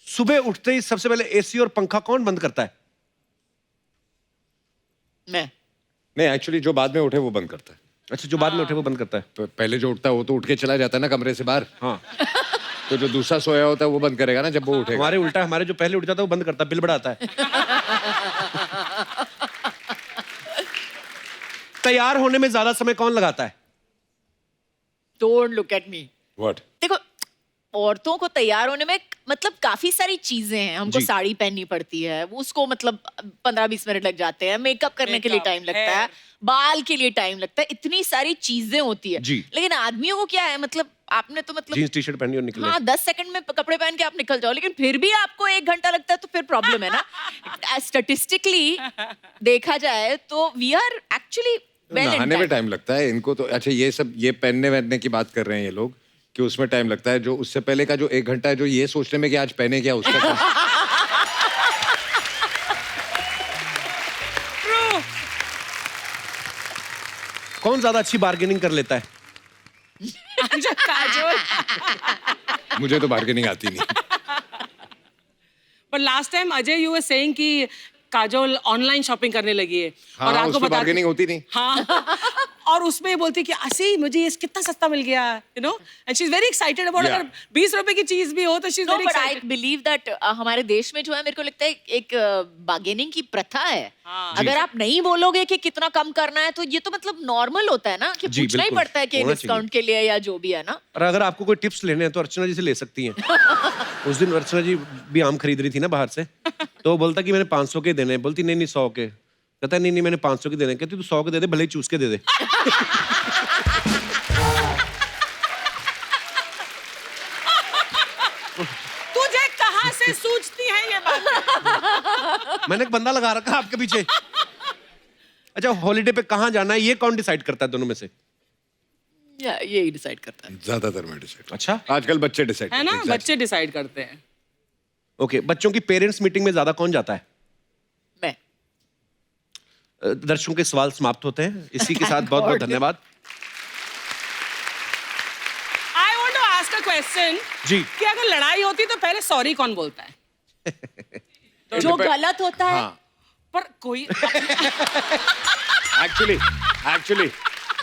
Speaker 2: सुबह उठते ही सबसे पहले एसी और पंखा कौन बंद करता है?
Speaker 4: मैं
Speaker 3: नहीं, एक्चुअली जो बाद में उठे वो बंद करता है।
Speaker 2: अच्छा, जो बाद में उठे वो बंद करता है।
Speaker 3: पहले जो उठता है वो तो उठ के चला जाता है ना कमरे से बाहर।
Speaker 2: हाँ,
Speaker 3: तो जो दूसरा सोया होता है वो बंद करेगा ना जब वो उठेगा।
Speaker 2: हमारे उल्टा, हमारे जो पहले उठ जाता है वो बंद करता है, बिल बढ़ाता है। तैयार होने में ज्यादा समय कौन लगाता है?
Speaker 4: Don't look at me.
Speaker 3: What?
Speaker 4: देखो, औरतों को तैयार होने में मतलब काफी सारी चीजें हैं। हमको
Speaker 2: जी।
Speaker 4: साड़ी पहननी पड़ती है, उसको मतलब 15-20 मिनट लग जाते हैं। मेकअप करने के लिए टाइम लगता है, बाल के लिए टाइम लगता है, इतनी सारी चीजें होती है।
Speaker 2: जी।
Speaker 4: लेकिन आदमियों को क्या है, मतलब आपने तो मतलब
Speaker 2: जीन्स टी शर्ट पहनी और निकले।
Speaker 4: हाँ 10 सेकंड में कपड़े पहन के आप निकल जाओ, लेकिन फिर भी आपको 1 घंटा लगता है, तो फिर प्रॉब्लम है ना। स्टैटिस्टिकली देखा जाए तो वी आर एक्चुअली वेल
Speaker 3: नहाने में टाइम लगता है इनको तो। अच्छा, ये सब ये पहनने वहनने की बात कर रहे हैं ये लोग कि उसमें टाइम लगता है। जो उससे पहले का जो 1 घंटा है जो ये सोचने में कि आज पहने क्या, उसका टाइम।
Speaker 2: कौन ज्यादा अच्छी बार्गेनिंग कर लेता है?
Speaker 5: काजोल।
Speaker 3: मुझे तो बार्गेनिंग आती नहीं।
Speaker 5: पर last time Ajay you were saying कि काजोल ऑनलाइन शॉपिंग करने लगी है।
Speaker 3: हाँ,
Speaker 5: आपको
Speaker 3: उसमें बार्गेनिंग होती नहीं।
Speaker 5: हाँ। और उसमें ये बोलती है कि असी मुझे ये कितना सस्ता मिल गया, you know, and she is very excited about.
Speaker 3: Yeah.
Speaker 5: अगर 20 रुपए की चीज भी हो तो she is very
Speaker 4: but I
Speaker 5: excited.
Speaker 4: Believe that हमारे देश में जो है, मेरे को लगता है एक बार्गेनिंग की प्रथा है।
Speaker 5: हाँ।
Speaker 4: अगर आप नहीं बोलोगे कि कितना कम करना है, तो ये तो मतलब नॉर्मल होता है ना कि
Speaker 2: जी,
Speaker 4: पूछना ही
Speaker 2: बिल्कुल।
Speaker 4: पड़ता है कि
Speaker 2: होना
Speaker 4: डिस्काउंट के लिए या जो भी है ना।
Speaker 2: और अगर आपको कोई टिप्स लेने हैं तो अर्चना जी से ले सकती हैं। उस दिन अर्चना जी भी आम खरीद रही थी ना बाहर से, तो वो बोलता कि मैंने 500 के देने हैं। बोलती नहीं 100 के। कहता नहीं नहीं मैंने 500 के देने हैं। कहती तू 100 के दे दे, भले ही चूस के दे दे।
Speaker 5: तुझे कहाँ से सूझती है ये बात?
Speaker 2: मैंने एक बंदा लगा रखा है आपके पीछे। अच्छा, हॉलीडे पे कहाँ जाना है ये कौन डिसाइड करता है दोनों में से?
Speaker 4: ये ही डिसाइड करता है।
Speaker 3: ज्यादातर मैं डिसाइड।
Speaker 2: अच्छा,
Speaker 3: आजकल बच्चे डिसाइड
Speaker 5: है ना, बच्चे डिसाइड करते हैं।
Speaker 2: ओके। बच्चों की पेरेंट्स मीटिंग में ज्यादा कौन जाता है?
Speaker 4: मैं।
Speaker 2: दर्शकों के सवाल समाप्त होते हैं इसी के साथ। बहुत बहुत धन्यवाद
Speaker 5: I want to ask a question
Speaker 2: जी।
Speaker 5: कि अगर लड़ाई होती तो पहले सॉरी कौन बोलता है?
Speaker 4: जो गलत होता है।
Speaker 3: हाँ,
Speaker 5: पर कोई
Speaker 3: एक्चुअली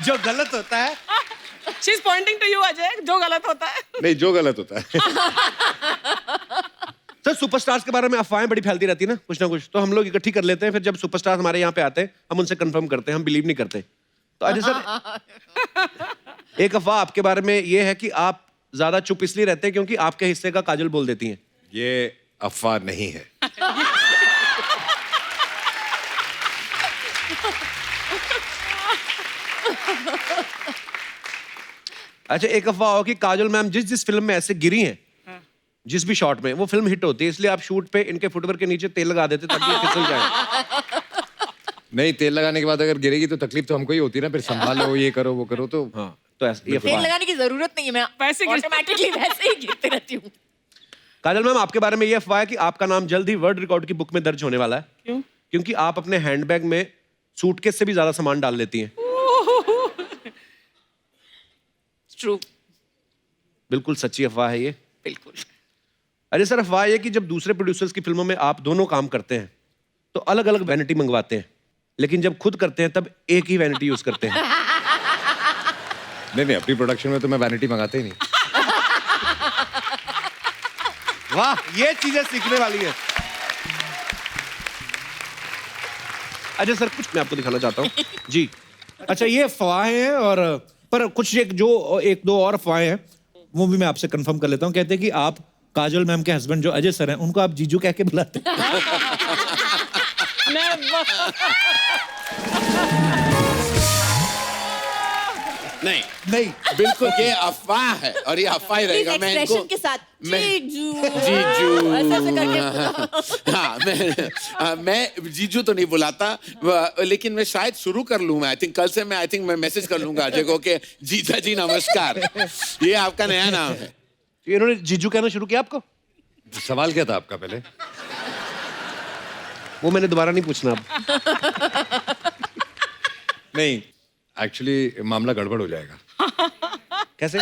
Speaker 2: जो गलत होता है।
Speaker 5: She is pointing to you Ajay, जो गलत होता है।
Speaker 3: नहीं, जो गलत होता है।
Speaker 2: सर, सुपरस्टार्स के बारे में अफवाहें बड़ी फैलती रहती है ना कुछ, हम लोग इकट्ठी कर लेते हैं। फिर जब सुपरस्टार हमारे यहाँ पे आते हैं हम उनसे कंफर्म करते हैं, हम बिलीव नहीं करते। तो अजय सर, एक अफवाह आपके बारे में ये है कि आप ज्यादा चुप इसलिए रहते हैं क्योंकि आपके हिस्से का काजल बोल देती हैं।
Speaker 3: ये अफवाह नहीं है।
Speaker 2: अच्छा, एक अफवाह हो कि काजल मैम जिस जिस फिल्म में ऐसे गिरी हैं, जिस भी शॉट में, वो फिल्म हिट होती है, इसलिए आप शूट पे इनके फुटवेयर के नीचे तेल लगा देते ताकि ये फिसल जाए।
Speaker 3: नहीं, तेल लगाने के बाद अगर गिरेगी तो तकलीफ तो हमको ही होती है ना, फिर संभालो, ये करो वो करो। तो
Speaker 2: हाँ, तो ऐसा ये
Speaker 4: तेल
Speaker 2: अफवाह है।
Speaker 4: लगाने की जरूरत नहीं है, मैं
Speaker 5: वैसे
Speaker 4: ऑटोमेटिकली वैसे ही गिरती रहती हूँ।
Speaker 2: काजल मैम, आपके बारे में ये अफवाह है कि आपका नाम जल्द ही वर्ल्ड रिकॉर्ड की बुक में दर्ज होने वाला है।
Speaker 5: क्यों?
Speaker 2: क्योंकि आप अपने हैंडबैग में सूटकेस से भी ज्यादा सामान डाल लेती हैं।
Speaker 4: ट्रू।
Speaker 2: बिल्कुल सच्ची अफवाह है ये।
Speaker 4: बिल्कुल।
Speaker 2: अरे सर, अफवाह ये कि जब दूसरे प्रोड्यूसर्स की फिल्मों में आप दोनों काम करते हैं तो अलग अलग वैनिटी मंगवाते हैं, लेकिन जब खुद करते हैं तब एक ही वैनिटी यूज करते हैं।
Speaker 3: नहीं, अपनी प्रोडक्शन में तो मैं वैनिटी मंगाते ही नहीं।
Speaker 2: वाह, ये चीजें सीखने वाली है। अजय सर, कुछ मैं आपको दिखाना चाहता हूँ जी।
Speaker 7: अच्छा, ये अफवाहें हैं, और पर कुछ एक दो और अफवाहें हैं, वो भी मैं आपसे कंफर्म कर लेता हूँ। कहते हैं कि आप काजल मैम के हस्बैंड जो अजय सर हैं, उनको आप जीजू कह के बुलाते हैं।
Speaker 9: नहीं
Speaker 7: नहीं,
Speaker 9: बिल्कुल ये अफवाह है और ये अफवाह ही रहेगा। मैं इनको
Speaker 4: के साथ जीजू
Speaker 9: जीजू
Speaker 4: ऐसे ऐसे करके
Speaker 9: हाँ, मैं जीजू तो नहीं बुलाता, लेकिन मैं शायद शुरू कर लूँ। मैं आई थिंक कल से मैं मैसेज कर लूंगा अजय को कि जीजा जी नमस्कार, ये आपका नया नाम है।
Speaker 2: इन्होंने जीजू कहना शुरू किया आपको?
Speaker 3: सवाल क्या था आपका पहले?
Speaker 2: वो मैंने दोबारा नहीं पूछना अब।
Speaker 3: नहीं, एक्चुअली मामला गड़बड़ हो जाएगा।
Speaker 2: कैसे?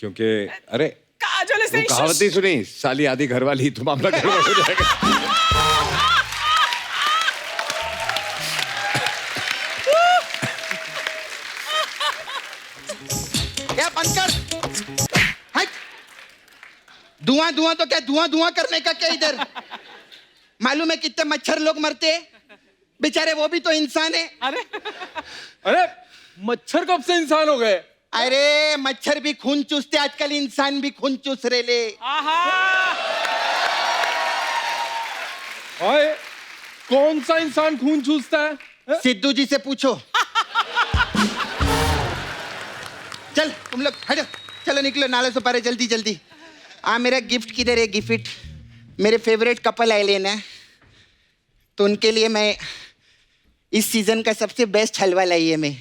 Speaker 3: क्योंकि अरे
Speaker 5: काजल
Speaker 3: वो
Speaker 5: से
Speaker 3: कहावत नहीं सुनी, साली आधी घर वाली, तो मामला गड़बड़ हो जाएगा।
Speaker 1: क्या बंद कर, हट। धुआं धुआं तो क्या, धुआं धुआं करने का क्या इधर? मालूम है कितने मच्छर लोग मरते हैं बेचारे, वो भी तो इंसान है।
Speaker 10: अरे मच्छर कब से इंसान हो गए?
Speaker 1: अरे मच्छर भी खून चूसते आजकल, इंसान भी खून चूस रहे ले।
Speaker 10: ओए, कौन सा इंसान खून चूसता है?
Speaker 1: सिद्धू जी से पूछो। चल तुम लोग हटो, चलो निकलो, नाले से पारे, जल्दी जल्दी। मेरा गिफ्ट किधर है? गिफ्ट मेरे फेवरेट कपल आए लेना, तो उनके लिए मैं इस सीजन का सबसे बेस्ट हलवा लाई है मैं,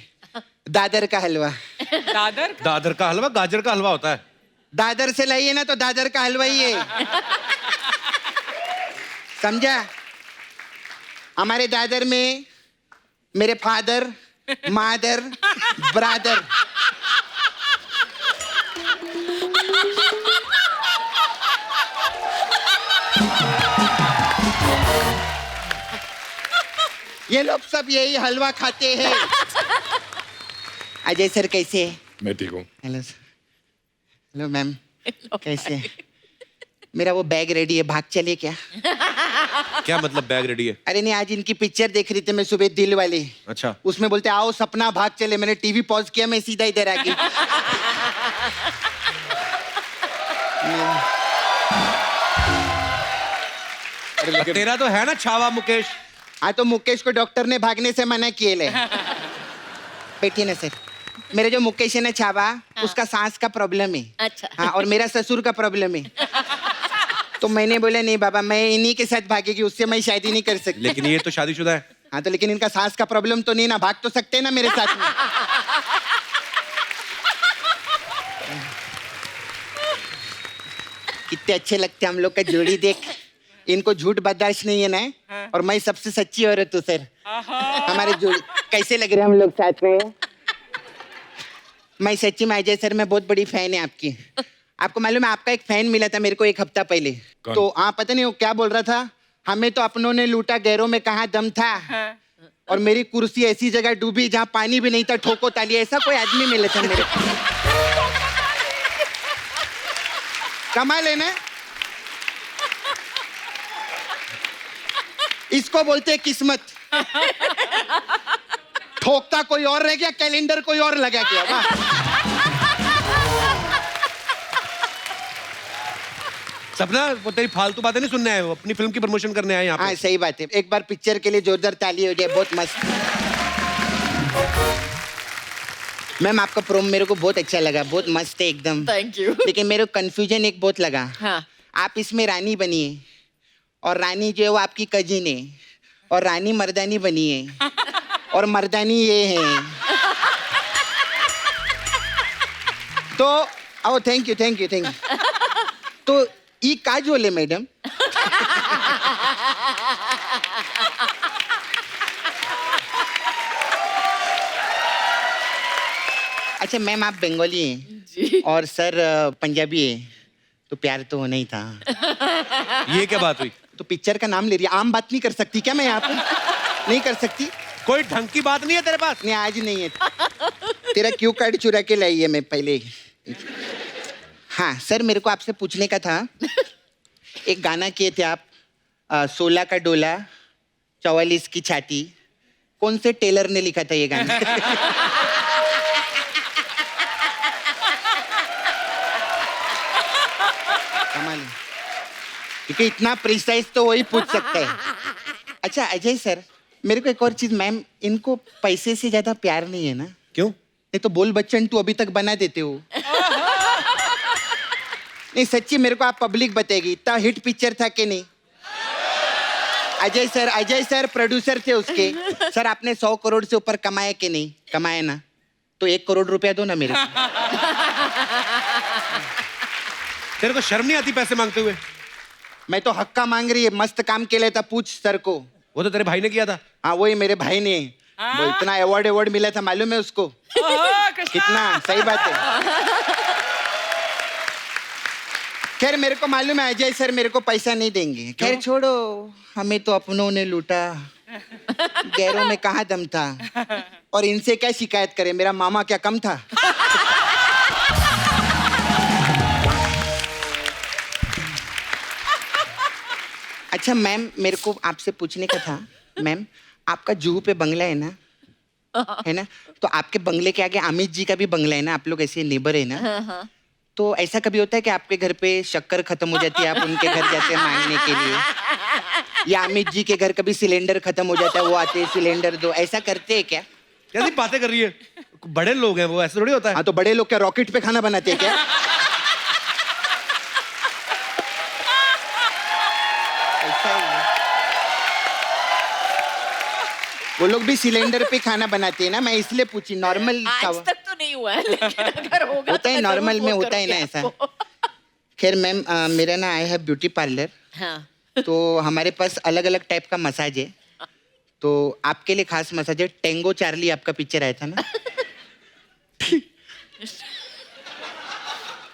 Speaker 1: दादर का हलवा।
Speaker 2: दादर का हलवा गाजर का हलवा होता है।
Speaker 1: दादर से लाइए ना तो दादर का हलवा ही है, समझा? हमारे दादर में मेरे फादर, मादर, ब्रादर, ये लोग सब यही हलवा खाते हैं। अजय सर कैसे हैं?
Speaker 3: मैं ठीक हूँ।
Speaker 1: Hello sir. हेलो मैम, कैसे हैं? मेरा वो बैग रेडी है, भाग चले क्या?
Speaker 2: क्या मतलब बैग रेडी है?
Speaker 1: अरे नहीं, आज इनकी पिक्चर देख रही थी मैं सुबह, दिल वाली।
Speaker 2: अच्छा।
Speaker 1: उसमें बोलते आओ सपना भाग चले, मैंने टीवी पॉज किया, मैं सीधा इधर आ गई।
Speaker 2: तेरा तो है ना छावा मुकेश।
Speaker 1: हाँ तो मुकेश को डॉक्टर ने भागने से मना किए ले। बैठिए ना सर। मेरे जो मुकेश है ना छावा, उसका सांस का प्रॉब्लम है।
Speaker 4: अच्छा।
Speaker 1: हाँ, और मेरा ससुर का प्रॉब्लम है। तो मैंने बोला नहीं बाबा, मैं इन्हीं के साथ भागेगी, उससे मैं शादी नहीं कर सकती।
Speaker 2: लेकिन ये तो शादीशुदा है।
Speaker 1: हाँ तो लेकिन इनका सांस का प्रॉब्लम तो नहीं ना, भाग तो सकते हैं ना मेरे साथ में। कितने अच्छे लगते हैं हम लोग का जोड़ी, देख। इनको झूठ बर्दाश्त नहीं है ना, और मैं सबसे सच्ची औरत हूँ सर। हमारे जोड़ी कैसे लग रहे हैं हम लोग साथ में? मैं सच्ची में अजय सर, मैं बहुत बड़ी फैन है आपकी। आपको मालूम है, आपका एक फैन मिला था मेरे को 1 हफ्ता पहले। तो पता नहीं वो क्या बोल रहा था, हमें तो अपनों ने लूटा, गैरों में कहाँ दम था। और मेरी कुर्सी ऐसी जगह डूबी जहाँ पानी भी नहीं था, ठोको ताली। ऐसा कोई आदमी मिला था मेरे को। कमाल है ना? इसको बोलते हैं किस्मत। ठोकता कोई और रह गया, कैलेंडर कोई और लगा गया। वाह।
Speaker 2: सपना, वो तेरी फालतू बातें नहीं सुनने आए, वो अपनी फिल्म की प्रमोशन करने आए यहाँ पे।
Speaker 1: हाँ सही बात है, एक बार पिक्चर के लिए जोरदार ताली हो जाए, बहुत मस्त। मैम आपका प्रोम मेरे को बहुत अच्छा लगा, बहुत मस्त है एकदम।
Speaker 4: Thank you.
Speaker 1: लेकिन मेरे को कंफ्यूजन एक बहुत लगा।
Speaker 4: हाँ।
Speaker 1: आप इसमें रानी बनी है, और रानी जो है वो आपकी कजिन है, और रानी मर्दानी बनी है, और मर्दानी ये है। तो oh thank you thank you thank you. तो ई काजोल है मैडम। अच्छा मैम, आप बंगाली हैं और सर पंजाबी है, तो प्यार तो होना ही था।
Speaker 2: ये क्या बात हुई?
Speaker 1: तो पिक्चर का नाम ले रही है, आम बात नहीं कर सकती क्या मैं यहाँ पे? नहीं कर सकती?
Speaker 2: कोई ढंग की बात नहीं है तेरे पास?
Speaker 1: नहीं आज नहीं है। तेरा क्यू कार्ड चुरा के लाई है मैं पहले। हाँ सर, मेरे को आपसे पूछने का था, एक गाना किए थे आप, 16 का डोला 44 की छाती, कौन से टेलर ने लिखा था ये गाना? कमाल है। क्योंकि इतना प्रिसाइज तो वही पूछ सकता है। अच्छा अजय सर, मेरे को एक और चीज, मैम इनको पैसे से ज्यादा प्यार नहीं है ना?
Speaker 2: क्यों?
Speaker 1: नहीं तो बोल बच्चन तू अभी तक बना देते हो। नहीं सच्ची, मेरे को आप पब्लिक बताएगी, इतना हिट पिक्चर था कि नहीं? अजय सर प्रोड्यूसर थे उसके। सर आपने 100 करोड़ से ऊपर कमाया कि नहीं? कमाया ना, तो 1 करोड़ रुपया दो ना मेरे को।
Speaker 2: तेरे को शर्म नहीं आती पैसे मांगते हुए?
Speaker 1: मैं तो हक्का मांग रही है, मस्त काम के लिए था, पूछ सर को।
Speaker 2: वो तो तेरे भाई ने किया था।
Speaker 1: हाँ वही मेरे भाई ने, वो इतना अवार्ड मिला था, मालूम है उसको? कितना सही बात है। खैर मेरे को मालूम है अजय सर मेरे को पैसा नहीं देंगे। खैर छोड़ो, हमें तो अपनों ने लूटा, गैरों में कहाँ दम था। और इनसे क्या शिकायत करें, मेरा मामा क्या कम था। अच्छा मैम, मेरे को आपसे पूछने का था। मैम, आपका जुहू पे बंगला है ना, है ना? तो आपके बंगले के आगे अमित जी का भी बंगला है ना, आप लोग ऐसे नेबर है ना? तो ऐसा कभी होता है कि आपके घर पे शक्कर खत्म हो जाती है, आप उनके घर जाते हैं मांगने के लिए, या अमित जी के घर कभी सिलेंडर खत्म हो जाता है, वो आते हैं सिलेंडर दो, ऐसा करते हैं क्या?
Speaker 2: कैसी बातें कर रही है, बड़े लोग हैं वो, ऐसा थोड़ी होता है।
Speaker 1: हाँ तो बड़े लोग क्या रॉकेट पे खाना बनाते हैं क्या? ऐसा ही है। वो लोग भी सिलेंडर पे खाना बनाते हैं ना, मैं इसलिए पूछी। नॉर्मल
Speaker 4: आज तक तो नहीं हुआ है, लेकिन अगर होगा
Speaker 1: होता है,
Speaker 4: तो मैं
Speaker 1: नॉर्मल
Speaker 4: जरूर
Speaker 1: में
Speaker 4: फोन
Speaker 1: होता है ना
Speaker 4: करूंगी
Speaker 1: ऐसा।
Speaker 4: आपको।
Speaker 1: खैर मैम, मेरा ना आई है ब्यूटी पार्लर,
Speaker 4: हाँ।
Speaker 1: तो हमारे पास अलग अलग टाइप का मसाज है। तो आपके लिए खास मसाज है, टेंगो चार्ली आपका पिक्चर आया था ना,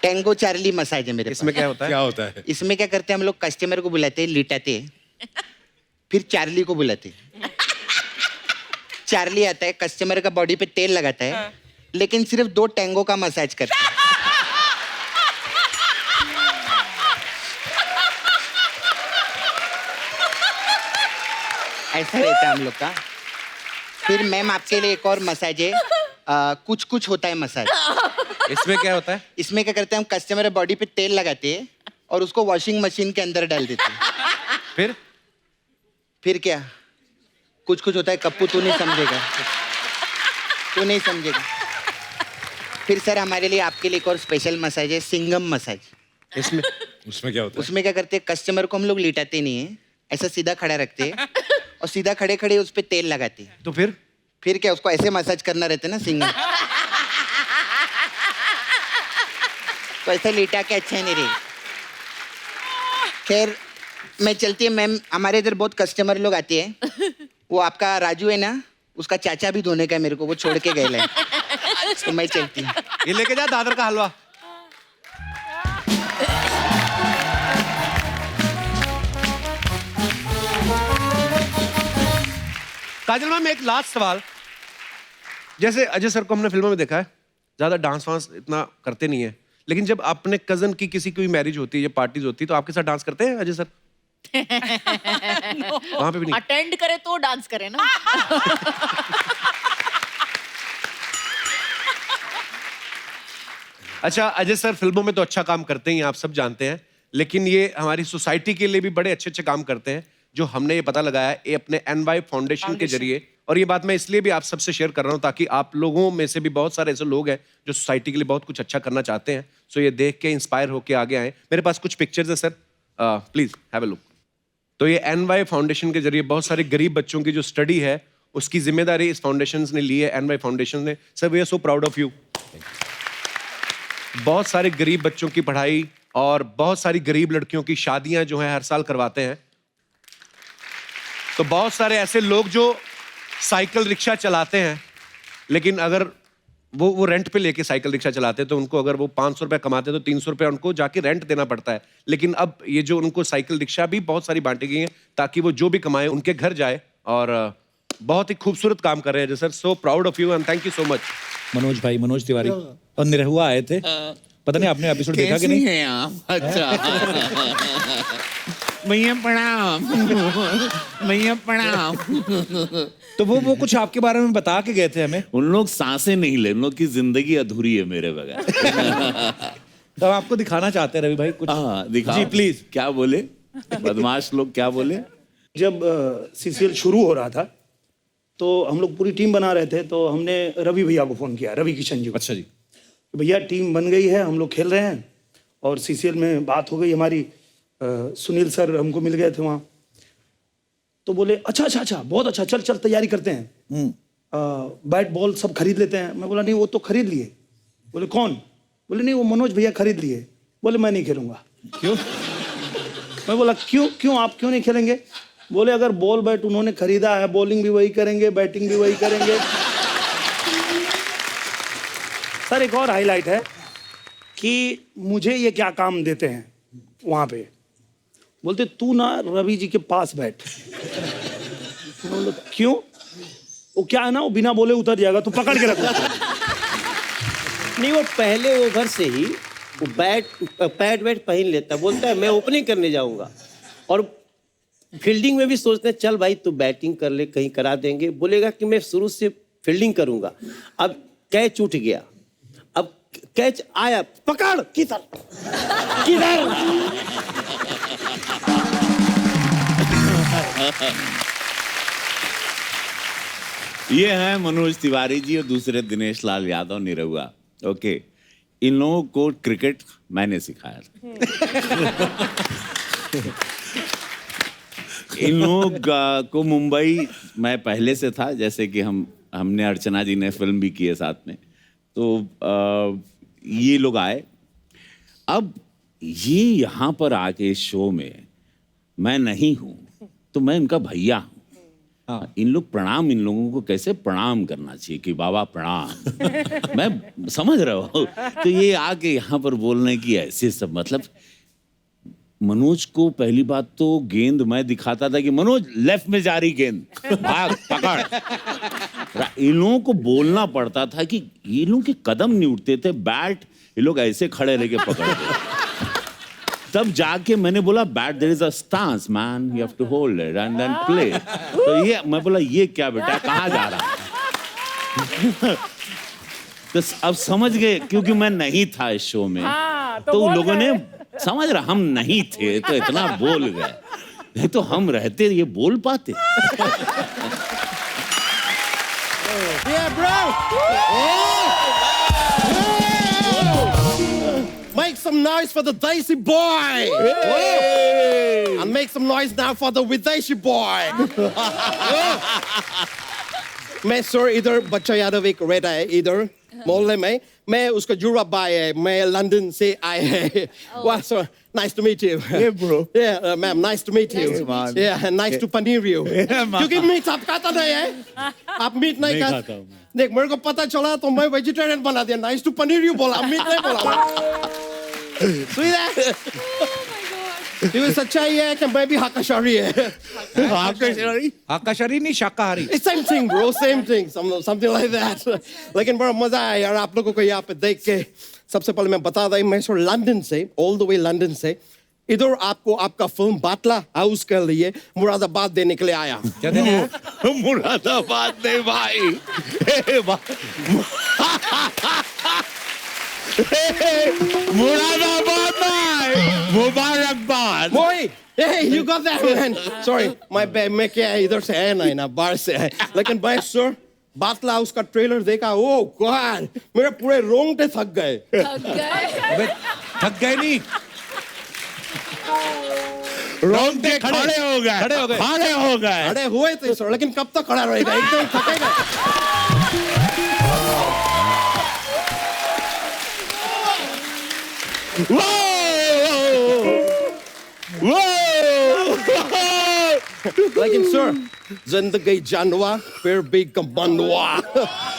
Speaker 1: टेंगो चार्ली मसाज है मेरे
Speaker 2: इसमें
Speaker 1: पास।
Speaker 2: क्या होता है?
Speaker 3: क्या होता है?
Speaker 1: इसमें क्या करते हैं हम लोग, कस्टमर को बुलाते हैं, लिटाते हैं, फिर चार्ली को बुलाते हैं। चार्ली आता है, कस्टमर का बॉडी पे तेल लगाता है, लेकिन सिर्फ 2 टेंगो का मसाज करता है। ऐसा रहता है हम लोग का। फिर मैम आपके लिए एक और मसाज है, कुछ कुछ होता है मसाज।
Speaker 2: इसमें क्या होता है?
Speaker 1: इसमें क्या करते हैं, हम कस्टमर बॉडी पे तेल लगाते हैं और उसको वॉशिंग मशीन के अंदर डाल देते हैं। फिर क्या, कुछ कुछ होता है। कप्पू तू नहीं समझेगा, तू नहीं समझेगा। फिर सर हमारे लिए आपके लिए एक और स्पेशल मसाज है, सिंगम मसाज।
Speaker 2: इसमें
Speaker 3: उसमें क्या होता है?
Speaker 1: उसमें क्या करते हैं, कस्टमर को हम लोग लिटाते नहीं है, ऐसा सीधा खड़ा रखते हैं और सीधा खड़े खड़े उस पर तेल लगाते हैं।
Speaker 2: तो फिर
Speaker 1: क्या, उसको ऐसे मसाज करना रहता है ना सिंगम, तो ऐसा लिटा के अच्छा नहीं रही। खैर मैं चलती है मैम, हमारे इधर बहुत कस्टमर लोग आते हैं। वो आपका राजू है ना, उसका चाचा भी धोने का है मेरे को, वो छोड़ के गए है। तो मैं चलती हूँ।
Speaker 2: ये लेके जा दादर का हलवा। काजल मैम, एक लास्ट सवाल। जैसे अजय सर को हमने फिल्मों में देखा है, ज्यादा डांस वांस इतना करते नहीं है, लेकिन जब अपने कजन की किसी की मैरिज होती है या पार्टीज होती है तो आपके साथ डांस करते हैं अजय सर? वहां पे भी नहीं?
Speaker 4: अटेंड करे तो डांस करे ना।
Speaker 2: अच्छा, अजय सर फिल्मों में तो अच्छा काम करते ही हैं, आप सब जानते हैं, लेकिन ये हमारी सोसाइटी के लिए भी बड़े अच्छे अच्छे काम करते हैं, जो हमने ये पता लगाया है ये अपने NY फाउंडेशन के जरिए। और ये बात मैं इसलिए भी आप सबसे शेयर कर रहा हूँ ताकि आप लोगों में से भी बहुत सारे ऐसे लोग हैं जो सोसाइटी के लिए बहुत कुछ अच्छा करना चाहते हैं। सो ये देख के इंस्पायर होके आगे आए। मेरे पास कुछ पिक्चर्स है sir, please have a look. तो ये NY फाउंडेशन के जरिए बहुत सारे गरीब बच्चों की जो स्टडी है उसकी जिम्मेदारी इस फाउंडेशन ने ली है, NY फाउंडेशन ने। Sir we are so proud of you. बहुत सारे गरीब बच्चों की पढ़ाई और बहुत सारी गरीब लड़कियों की शादियां जो है हर साल करवाते हैं। तो बहुत सारे ऐसे लोग जो साइकिल रिक्शा चलाते हैं, लेकिन अगर वो रेंट पे लेके साइकिल रिक्शा चलाते हैं तो उनको अगर वो 500 रुपये कमाते हैं तो 300 रुपये उनको जाके रेंट देना पड़ता है। लेकिन अब ये जो उनको साइकिल रिक्शा भी बहुत सारी बांटी गई हैं ताकि वो जो भी कमाए उनके घर जाए, और बहुत ही खूबसूरत काम कर रहे हैं sir. So proud of you and thank you so much.
Speaker 7: Manoj भाई, मनोज तिवारी और निरहुआ आए थे, पता नहीं आपने एपिसोड देखा कि नहीं?
Speaker 9: है आप? अच्छा। भैया प्रणाम। भैया प्रणाम।
Speaker 7: तो वो कुछ आपके बारे में बता के गए थे हमें।
Speaker 11: उन लोग सांसें नहीं ले, उन लोग की जिंदगी अधूरी है मेरे बगैर।
Speaker 7: तो हम आपको दिखाना चाहते हैं रवि भाई कुछ।
Speaker 11: हाँ दिखाओ
Speaker 7: जी प्लीज।
Speaker 11: क्या बोले बदमाश लोग, क्या बोले?
Speaker 12: जब सीसीएल शुरू हो रहा था तो हम लोग पूरी टीम बना रहे थे, तो हमने रवि भैया को फ़ोन किया, रवि किशन जी को।
Speaker 7: अच्छा जी।
Speaker 12: भैया टीम बन गई है, हम लोग खेल रहे हैं, और सीसीएल में बात हो गई हमारी, सुनील सर हमको मिल गए थे वहाँ। तो बोले अच्छा बहुत अच्छा, चल तैयारी करते हैं, बैट बॉल सब खरीद लेते हैं। मैं बोला नहीं वो तो खरीद लिए। बोले कौन? बोले नहीं वो मनोज भैया खरीद लिए। बोले मैं नहीं खेलूंगा। क्यों? मैं बोला क्यों आप क्यों नहीं खेलेंगे? बोले अगर बॉल बैट उन्होंने खरीदा है, बॉलिंग भी वही करेंगे, बैटिंग भी वही करेंगे। सर एक और हाईलाइट है कि मुझे ये क्या काम देते हैं। वहां पे, बोलते तू ना रवि जी के पास बैठ। बोला क्यों? वो क्या है ना, वो बिना बोले उतर जाएगा, तू पकड़ के रख।
Speaker 13: नहीं, वो पहले ओवर से ही वो पैड वैड पहन लेता, बोलता है मैं ओपनिंग करने जाऊंगा। और फील्डिंग में भी सोचते हैं चल भाई तू बैटिंग कर ले, कहीं करा देंगे। बोलेगा कि मैं शुरू से फील्डिंग करूंगा। अब कैच उठ गया, अब कैच आया, पकड़ किधर किधर।
Speaker 11: ये हैं मनोज तिवारी जी और दूसरे दिनेश लाल यादव निरहुआ। ओके, इन लोगों को क्रिकेट मैंने सिखाया। इन लोग को मुंबई मैं पहले से था, जैसे कि हमने अर्चना जी ने फिल्म भी की है साथ में। तो ये लोग आए। अब ये यहाँ पर आके इस शो में मैं नहीं हूँ, तो मैं इनका भैया हूँ। हाँ, इन लोगों को कैसे प्रणाम करना चाहिए कि बाबा प्रणाम। मैं समझ रहा हूँ। तो ये आके यहाँ पर बोलने की ऐसे सब, मतलब मनोज को पहली बात तो गेंद मैं दिखाता था कि मनोज लेफ्ट में जा रही गेंद, भाग पकड़। इन लोगों को बोलना पड़ता था कि ये लोग के कदम नहीं उठते थे, बैट ये लोग ऐसे खड़े रह के पकड़ते। तब जाके मैंने बोला bat there is a stance man, you have to hold it and then play. तो ये मैं बोला ये क्या बेटा, कहाँ जा रहा? तो अब समझ गए, क्योंकि मैं नहीं था इस शो में। तो लोगों ने समझ रहा हम नहीं थे तो इतना बोल गए, नहीं तो हम रहते ये बोल पाते।
Speaker 6: Yeah, bro. Make some noise for the Desi boy. And make some noise now for the Videshi boy. मैं सर इधर बच्चा यादव एक रहता है इधर मोहल्ले में। मैं उसका जुड़ा भाई है, मैं लंदन से आए हैं। Wow, sir, nice to meet you.
Speaker 8: Yeah, bro.
Speaker 6: Yeah, ma'am, nice to meet you. Yeah, nice to paneer you. क्योंकि मीट आप खाता नहीं है, आप मीट नहीं खाता। देख मेरे को पता चला तो मैं वेजिटेरियन बना दिया। नाइस टू पनीर यू बोला, मीट नहीं बोला। सुई दे। ये सच्चाई है कि मैं भी हाकाशारी है।
Speaker 7: हाकाशारी नहीं, शाकाहारी।
Speaker 6: Same thing, bro, same thing, something like that. लेकिन बड़ा मजा आया यार आप लोगों को यहाँ पे देख के। सबसे पहले मैं बता दूं, मैं सर लंदन से, ऑल द वे लंदन से इधर आपको आपका फिल्म बाटला हाउस के लिए मुरादाबाद देने के लिए आया।
Speaker 7: क्या देने?
Speaker 11: मुरादाबाद नहीं भाई, मुरादाबाद नहीं, मुबारकबाद।
Speaker 6: Boy, hey, you got that man. Sorry, my bad. मैं क्या है इधर से है ना बाहर से है। लेकिन भाई सर बाटला हाउस का ट्रेलर देखा, ओह गॉड, मेरे पूरे रोंगटे थक गए।
Speaker 7: थक गए नहीं,
Speaker 11: रोंगटे खड़े हो गए।
Speaker 6: खड़े हुए थे सर, लेकिन कब तक खड़ा रहेगा, एकदम थकेगा। लेकिन सर जिंदगी जानवा फिर भी कमंडवा।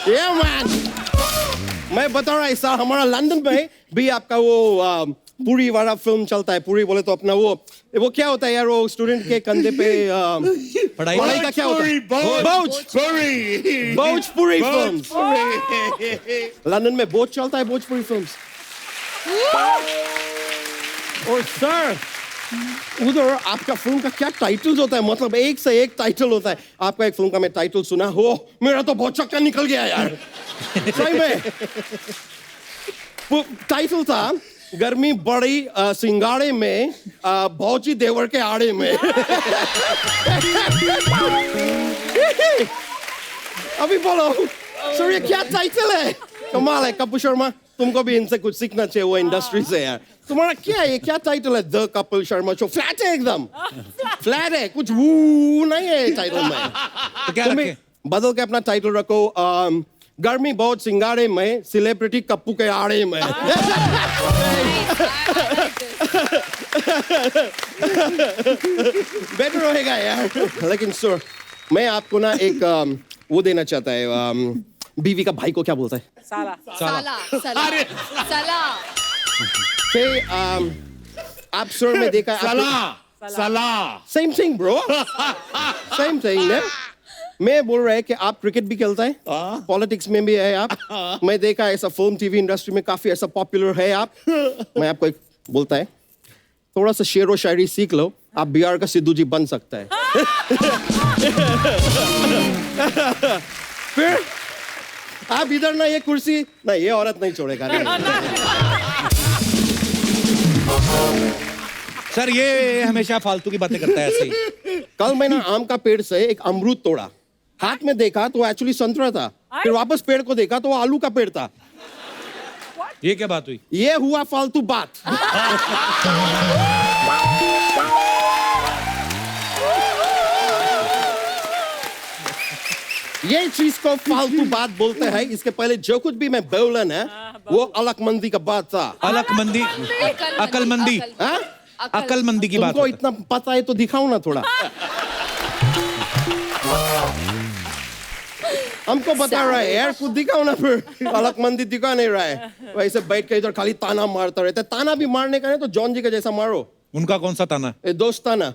Speaker 6: Yeah man, मैं बता रहा ऐसा हमारा लंदन में भी आपका वो पूरी वाला फिल्म चलता है। पूरी बोले तो अपना वो क्या होता है यार, वो स्टूडेंट के कंधे पे पढ़ाई का क्या होता है, भोजपुरी फिल्म्स। लंदन में बहुत चलता है भोजपुरी फिल्म्स। और सर उधर आपका फिल्म का क्या टाइटल्स होता है, मतलब एक से एक टाइटल होता है। आपका एक फिल्म का मैं टाइटल सुना हो, मेरा तो बहुत चक्कर निकल गया यार। सही में टाइटल था गर्मी बड़ी सिंगाड़े में, भौजी देवर के आड़े में। अभी बोलो सर ये क्या टाइटल है? कमाल है। कपिल शर्मा तुमको भी इनसे कुछ सीखना चाहिए, वो इंडस्ट्री से यार। तुम्हारा क्या है, ये क्या टाइटल है? The Kapil Sharma show. Flat है, एकदम फ्लैट है, कुछ वो नहीं है टाइटल में।
Speaker 7: तो क्या रखें?
Speaker 6: बदल के अपना टाइटल रखो, गर्मी बहुत सिंगाड़े में, सेलिब्रिटी कप्पू के आड़े में। बेटर रहेगा यार। लेकिन सर मैं आपको ना एक वो देना चाहता है, बीवी का भाई को क्या बोलता है? आप सर में देखा
Speaker 9: सलाह
Speaker 6: same thing bro same thing ना मैं बोल रहा है कि आप क्रिकेट भी खेलता है पॉलिटिक्स में भी है आप मैं देखा ऐसा फिल्म टीवी इंडस्ट्री में काफी ऐसा पॉपुलर है आप मैं आपको एक बोलता है थोड़ा सा शेर व शायरी सीख लो आप बिहार का सिद्धू जी बन सकता है फिर आप इधर ना ये कुर्सी ना ये औरत नहीं छोड़ेगा
Speaker 7: सर ये हमेशा फालतू की बातें करता है ऐसे ही।
Speaker 6: कल मैंने आम का पेड़ से एक अमरूद तोड़ा हाथ में देखा तो एक्चुअली संतरा था फिर वापस पेड़ को देखा तो वो आलू का पेड़ था
Speaker 7: ये क्या बात हुई?
Speaker 6: ये हुआ फालतू बात ये चीज को फालतू बात बोलते हैं इसके पहले जो कुछ भी मैं बोला ना वो अलकमंदी का बात था
Speaker 7: अलकमंदी अकलमंदी अकलमंदी की बात
Speaker 6: तुमको इतना पता है तो दिखाओ ना थोड़ा हमको बता रहा है यार कुछ दिखाओ ना फिर अलकमंदी दिखा नहीं रहा है वैसे बैठ के इधर खाली ताना मारता रहता है ताना भी मारने का है तो जॉन जी का जैसा मारो
Speaker 7: उनका कौन सा ताना?
Speaker 6: दोस्ताना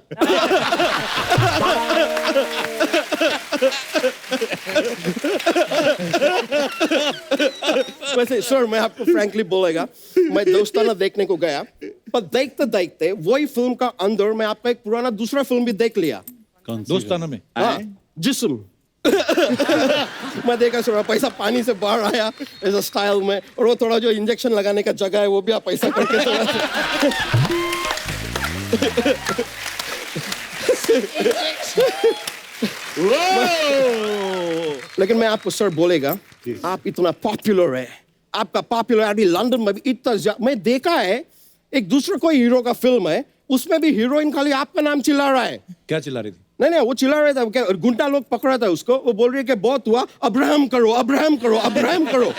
Speaker 6: वैसे सर मैं आपको फ्रैंकली बोलेगा मैं दोस्ताना देखने को गया पर देखते देखते वही फिल्म का अंदर मैं आपका एक पुराना दूसरा फिल्म भी देख लिया
Speaker 7: दोस्ताना में
Speaker 6: जिस्म मैं देखा सर पैसा पानी से बाहर आया ऐसा स्टाइल में और वो थोड़ा जो इंजेक्शन लगाने का जगह है वो भी आप पैसा करके थोड़ा लेकिन मैं आपको सर बोलेगा आप इतना पॉपुलर है आपका पॉपुलरिटी लंदन में भी इतना मैं देखा है एक दूसरा कोई हीरो का फिल्म है उसमें भी हीरोइन खाली आपका नाम चिल्ला रहा है
Speaker 7: क्या चिल्ला रही थी?
Speaker 6: नहीं वो चिल्ला रहा था क्या गुंडा लोग पकड़ा था उसको वो बोल रही है कि बहुत हुआ अब्राहम करो अब्राहम करो अब्राहम करो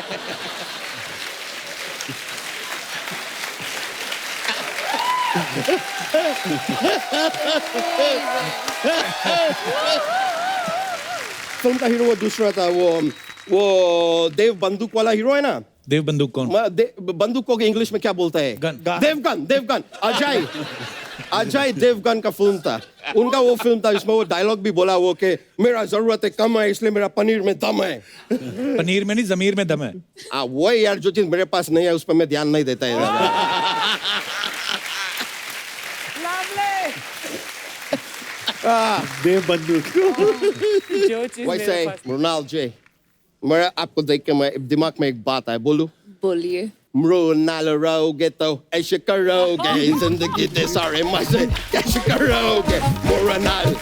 Speaker 6: फिल्म का हीरो वो दूसरा था वो देव बंदूक वाला हीरो है ना
Speaker 7: देव बंदूक कौन?
Speaker 6: बंदूक को इंग्लिश में क्या बोलता है? देवगन अजय देवगन का फिल्म था उनका वो फिल्म था जिसमें वो डायलॉग भी बोला वो कि मेरा जरूरत है कम है इसलिए मेरा पनीर में दम है
Speaker 7: पनीर में नहीं जमीर में दम है
Speaker 6: वो यार जो चीज मेरे पास नहीं है उस पर मैं ध्यान नहीं देता है
Speaker 11: देव बंदूक
Speaker 6: वैसे मृणाल जी मेरा आपको देख के मैं दिमाग में एक बात है बोलूं
Speaker 4: बोलिए
Speaker 6: मृणाल रहोगे तो ऐसे करोगे जिंदगी दे सारे मजे कैसे करोगे मृणाल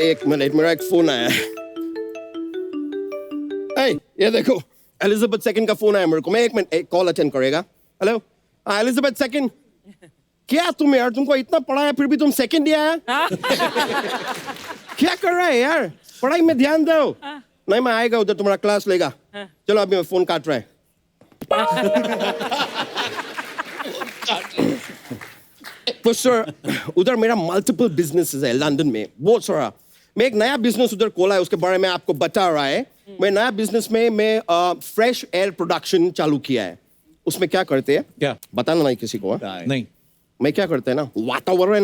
Speaker 6: एक मिनट मेरा एक फोन आया ये देखो एलिजाबेथ सेकंड का फोन आया मेरे को मैं एक मिनट एक कॉल अटेंड करेगा हेलो एलिजाबेथ सेकंड क्या तुम यार तुमको इतना पढ़ाया फिर भी तुम सेकंड ही आया क्या कर रहा है यार पढ़ाई में ध्यान दो नहीं मैं आएगा उधर तुम्हारा क्लास लेगा चलो अभी मैं फोन काट रहा है तो सर उधर मेरा मल्टीपल बिजनेस है लंदन में बहुत सारा मैं एक नया बिजनेस उधर खोला है उसके बारे में आपको बता रहा है मैं नया बिजनेस में मैं फ्रेश एयर प्रोडक्शन चालू किया है उसमें क्या करते हैं
Speaker 7: क्या
Speaker 6: बताना नहीं किसी को
Speaker 7: नहीं
Speaker 6: मैं क्या करते हैं ना वातावरण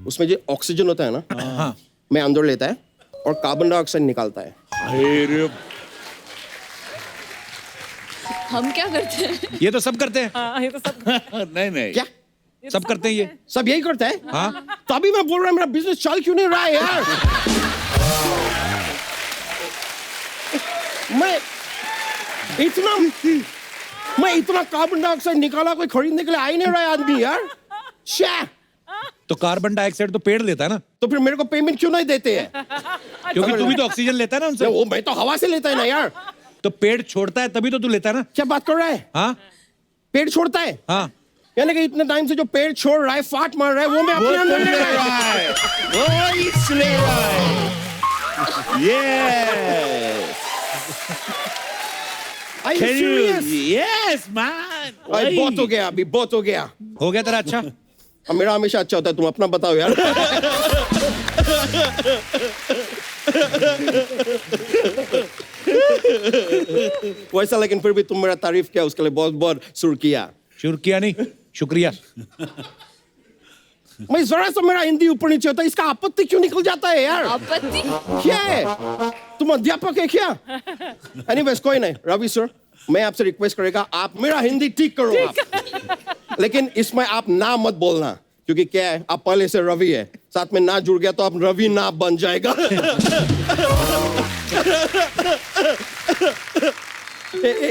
Speaker 6: उसमें जो ऑक्सीजन होता है ना मैं अंदर लेता है और कार्बन डाइऑक्साइड निकालता है
Speaker 4: हम क्या करते हैं
Speaker 7: ये तो सब करते हैं
Speaker 5: ये तो सब
Speaker 11: नहीं
Speaker 6: क्या
Speaker 7: सब करते हैं ये
Speaker 6: सब यही करता है
Speaker 7: हाँ
Speaker 6: तभी मैं बोल रहा हूँ मेरा बिजनेस चल क्यों नहीं रहा है यार मैं इतना कार्बन डाइऑक्साइड निकाला कोई खरीदने के लिए आ ही नहीं रहा है आदमी यार
Speaker 7: तो कार्बन डाइऑक्साइड तो पेड़ लेता है ना
Speaker 6: तो फिर मेरे को पेमेंट क्यों नहीं देते हैं
Speaker 7: क्योंकि तू भी तो ऑक्सीजन लेता है ना उनसे
Speaker 6: वो मैं तो हवा से लेता है ना यार
Speaker 7: तो पेड़ छोड़ता है तभी तो तू लेता है ना
Speaker 6: क्या बात कर रहा है
Speaker 7: हाँ
Speaker 6: पेड़ छोड़ता है
Speaker 7: हाँ
Speaker 6: यानी कि इतने टाइम से जो पेड़ छोड़ रहा है फाट मार रहा है वो मैं अपने अंदर ले रहा है
Speaker 11: वो इसलिए yes
Speaker 6: Are you serious?
Speaker 11: Yes, man.
Speaker 6: भाई बहुत हो गया अभी बहुत हो गया
Speaker 7: तेरा अच्छा
Speaker 6: अब मेरा हमेशा अच्छा होता है तुम अपना बताओ यार वैसा, लेकिन फिर भी तुम मेरा तारीफ किया, उसके लिए बहुत बहुत शुक्रिया।
Speaker 7: शुक्रिया नहीं, शुक्रिया।
Speaker 6: मैं जरा सा मेरा हिंदी ऊपर नीचे होता है, इसका आपत्ति क्यों निकल जाता है यार?
Speaker 4: आपत्ति
Speaker 6: क्या है? तुम अध्यापक है क्या? एनीवेज, कोई नहीं। रवि सर, मैं आपसे रिक्वेस्ट करेगा, आप मेरा हिंदी ठीक करो आप। लेकिन इसमें आप ना मत बोलना, क्योंकि क्या है, आप पहले से रवि है, साथ में ना जुड़ गया तो आप रवि ना बन जाएगा।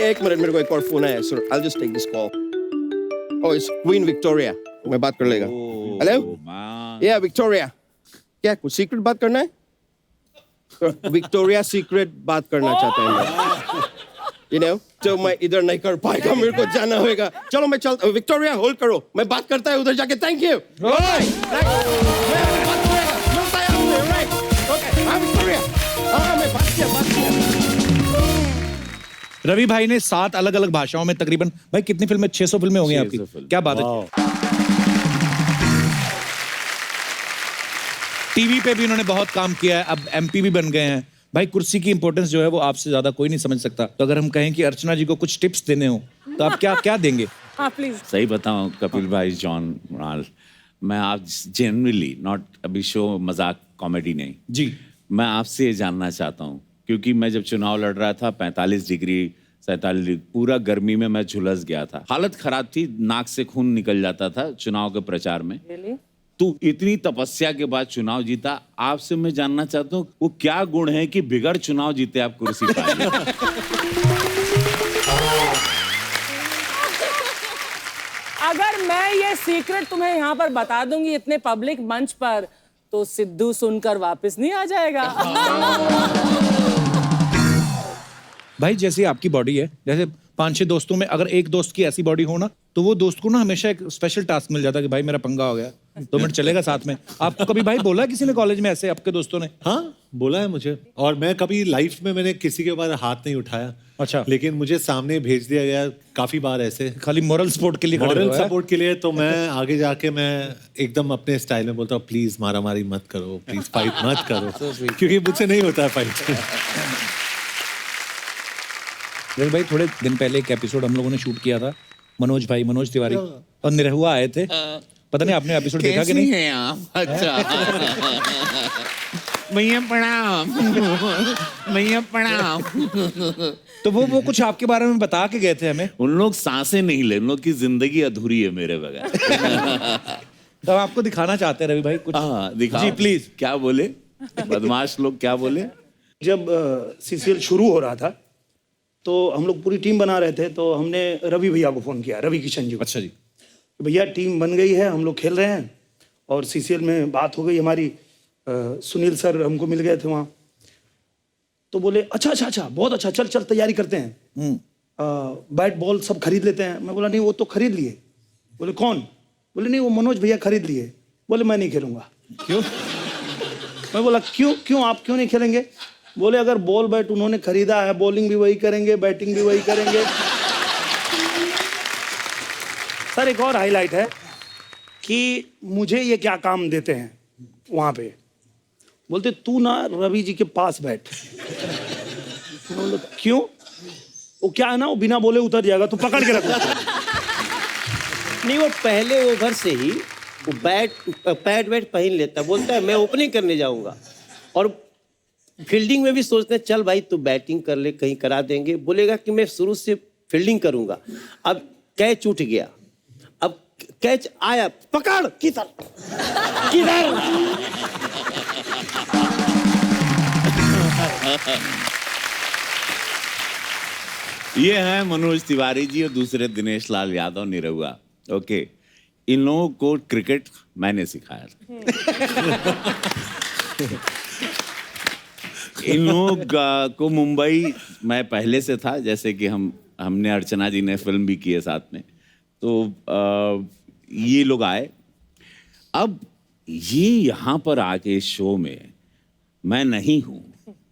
Speaker 6: एक मिनट, मेरे को एक और फोन है sir, I just take this call. Oh, it's Queen Victoria, मैं बात कर लेगा। हेलो, या विक्टोरिया, क्या कुछ सीक्रेट बात करना है? विक्टोरिया सीक्रेट बात करना चाहते हैं, you know? तो मैं इधर नहीं कर पाएगा, मेरे को जाना होगा। चलो मैं चल, विक्टोरिया होल्ड करो, मैं बात करता है उधर जाके। Thank you.
Speaker 7: रवि भाई ने 7 अलग अलग भाषाओं में तकरीबन, भाई कितनी फिल्में, 600 फिल्में हो गई आपकी, क्या बात है। टीवी पे भी उन्होंने बहुत काम किया है, अब MP भी बन गए हैं। भाई कुर्सी की इंपॉर्टेंस जो है वो आपसे ज्यादा कोई नहीं समझ सकता। तो अगर हम कहें कि अर्चना जी को कुछ टिप्स देने हो तो आप क्या क्या देंगे?
Speaker 5: हाँ प्लीज।
Speaker 11: सही बताऊं कपिल भाई, जॉन मृणाल, मैं आप जेन्युइनली, नॉट अभी शो मजाक कॉमेडी नहीं
Speaker 7: जी,
Speaker 11: मैं आपसे ये जानना चाहता हूँ, क्योंकि मैं जब चुनाव लड़ रहा था 45 डिग्री 47 डिग्री पूरा गर्मी में मैं झुलस गया था, हालत खराब थी, नाक से खून निकल जाता था चुनाव के प्रचार में। तू इतनी तपस्या के बाद चुनाव जीता, आपसे मैं जानना चाहता हूँ वो क्या गुण है कि बिगड़ चुनाव जीते आप कुर्सी पाए?
Speaker 5: अगर मैं ये सीक्रेट तुम्हें यहाँ पर बता दूंगी इतने पब्लिक मंच पर, तो सिद्धू सुनकर वापस नहीं आ जाएगा।
Speaker 7: भाई जैसे आपकी बॉडी है, जैसे 5-6 दोस्तों में अगर एक दोस्त की ऐसी बॉडी हो ना, तो वो दोस्त को ना हमेशा एक स्पेशल टास्क मिल जाता है कि भाई मेरा पंगा हो गया, 2 मिनट चलेगा साथ में। आपको कभी भाई बोला किसी ने कॉलेज में ऐसे आपके दोस्तों ने?
Speaker 14: हाँ, बोला है मुझे, और मैं कभी लाइफ में मैंने किसी के ऊपर हाथ नहीं उठाया।
Speaker 7: अच्छा।
Speaker 14: लेकिन मुझे सामने भेज दिया गया काफी बार ऐसे,
Speaker 7: खाली मॉरल सपोर्ट के लिए,
Speaker 14: मॉरल सपोर्ट के लिए। तो मैं आगे जाके मैं एकदम अपने स्टाइल में बोलता हूँ, प्लीज मारामारी मत करो, प्लीज फाइट मत करो, क्योंकि मुझसे नहीं होता है फाइट।
Speaker 7: भाई थोड़े दिन पहले एक एपिसोड हम लोगों ने शूट किया था, मनोज तिवारी और निरहुआ आए थे, पता नहीं आपने एपिसोड देखा कि नहीं?
Speaker 9: है आप? अच्छा। भैया प्रणाम। भैया प्रणाम।
Speaker 7: तो वो कुछ आपके बारे में बता के गए थे हमें।
Speaker 11: उन लोग सांसें नहीं ले, उन लोग की जिंदगी अधूरी है मेरे बगैर।
Speaker 7: तो आपको दिखाना चाहते हैं रवि भाई कुछ?
Speaker 11: हाँ दिखाओ
Speaker 7: जी प्लीज।
Speaker 11: क्या बोले बदमाश लोग, क्या बोले?
Speaker 12: जब CCL शुरू हो रहा था तो हम लोग पूरी टीम बना रहे थे, तो हमने रवि भैया को फ़ोन किया, रवि किशन जी को।
Speaker 7: अच्छा जी।
Speaker 12: भैया टीम बन गई है, हम लोग खेल रहे हैं, और CCL में बात हो गई हमारी, सुनील सर हमको मिल गए थे वहाँ। तो बोले अच्छा बहुत अच्छा, चल तैयारी करते हैं, बैट बॉल सब खरीद लेते हैं। मैं बोला नहीं, वो तो खरीद लिए। बोले कौन? बोले नहीं, वो मनोज भैया खरीद लिए। बोले मैं नहीं खेलूंगा। क्यों? मैं बोला क्यों आप क्यों नहीं खेलेंगे? बोले अगर बॉल बैट उन्होंने खरीदा है, बॉलिंग भी वही करेंगे, बैटिंग भी वही करेंगे। सर एक और हाईलाइट है कि मुझे ये क्या काम देते हैं वहां पे, बोलते तू ना रवि जी के पास बैठ। क्यों? वो क्या है ना, वो बिना बोले उतर जाएगा, तो पकड़ के रखो।
Speaker 13: नहीं, वो पहले ओवर से ही वो पैड पहन लेता, बोलता है मैं ओपनिंग करने जाऊंगा, और फील्डिंग में भी सोचते हैं चल भाई तू बैटिंग कर ले, कहीं करा देंगे। बोलेगा कि मैं शुरू से फील्डिंग करूंगा। अब कैच उठ गया, अब कैच आया, पकड़, किधर
Speaker 11: ये है मनोज तिवारी जी और दूसरे दिनेश लाल यादव निरहुआ। ओके, इन लोगों को क्रिकेट मैंने सिखाया। इन लोगों को मुंबई मैं पहले से था, जैसे कि हमने अर्चना जी ने फिल्म भी की है साथ में, तो ये लोग आए। अब ये यहाँ पर आके शो में मैं नहीं हूँ,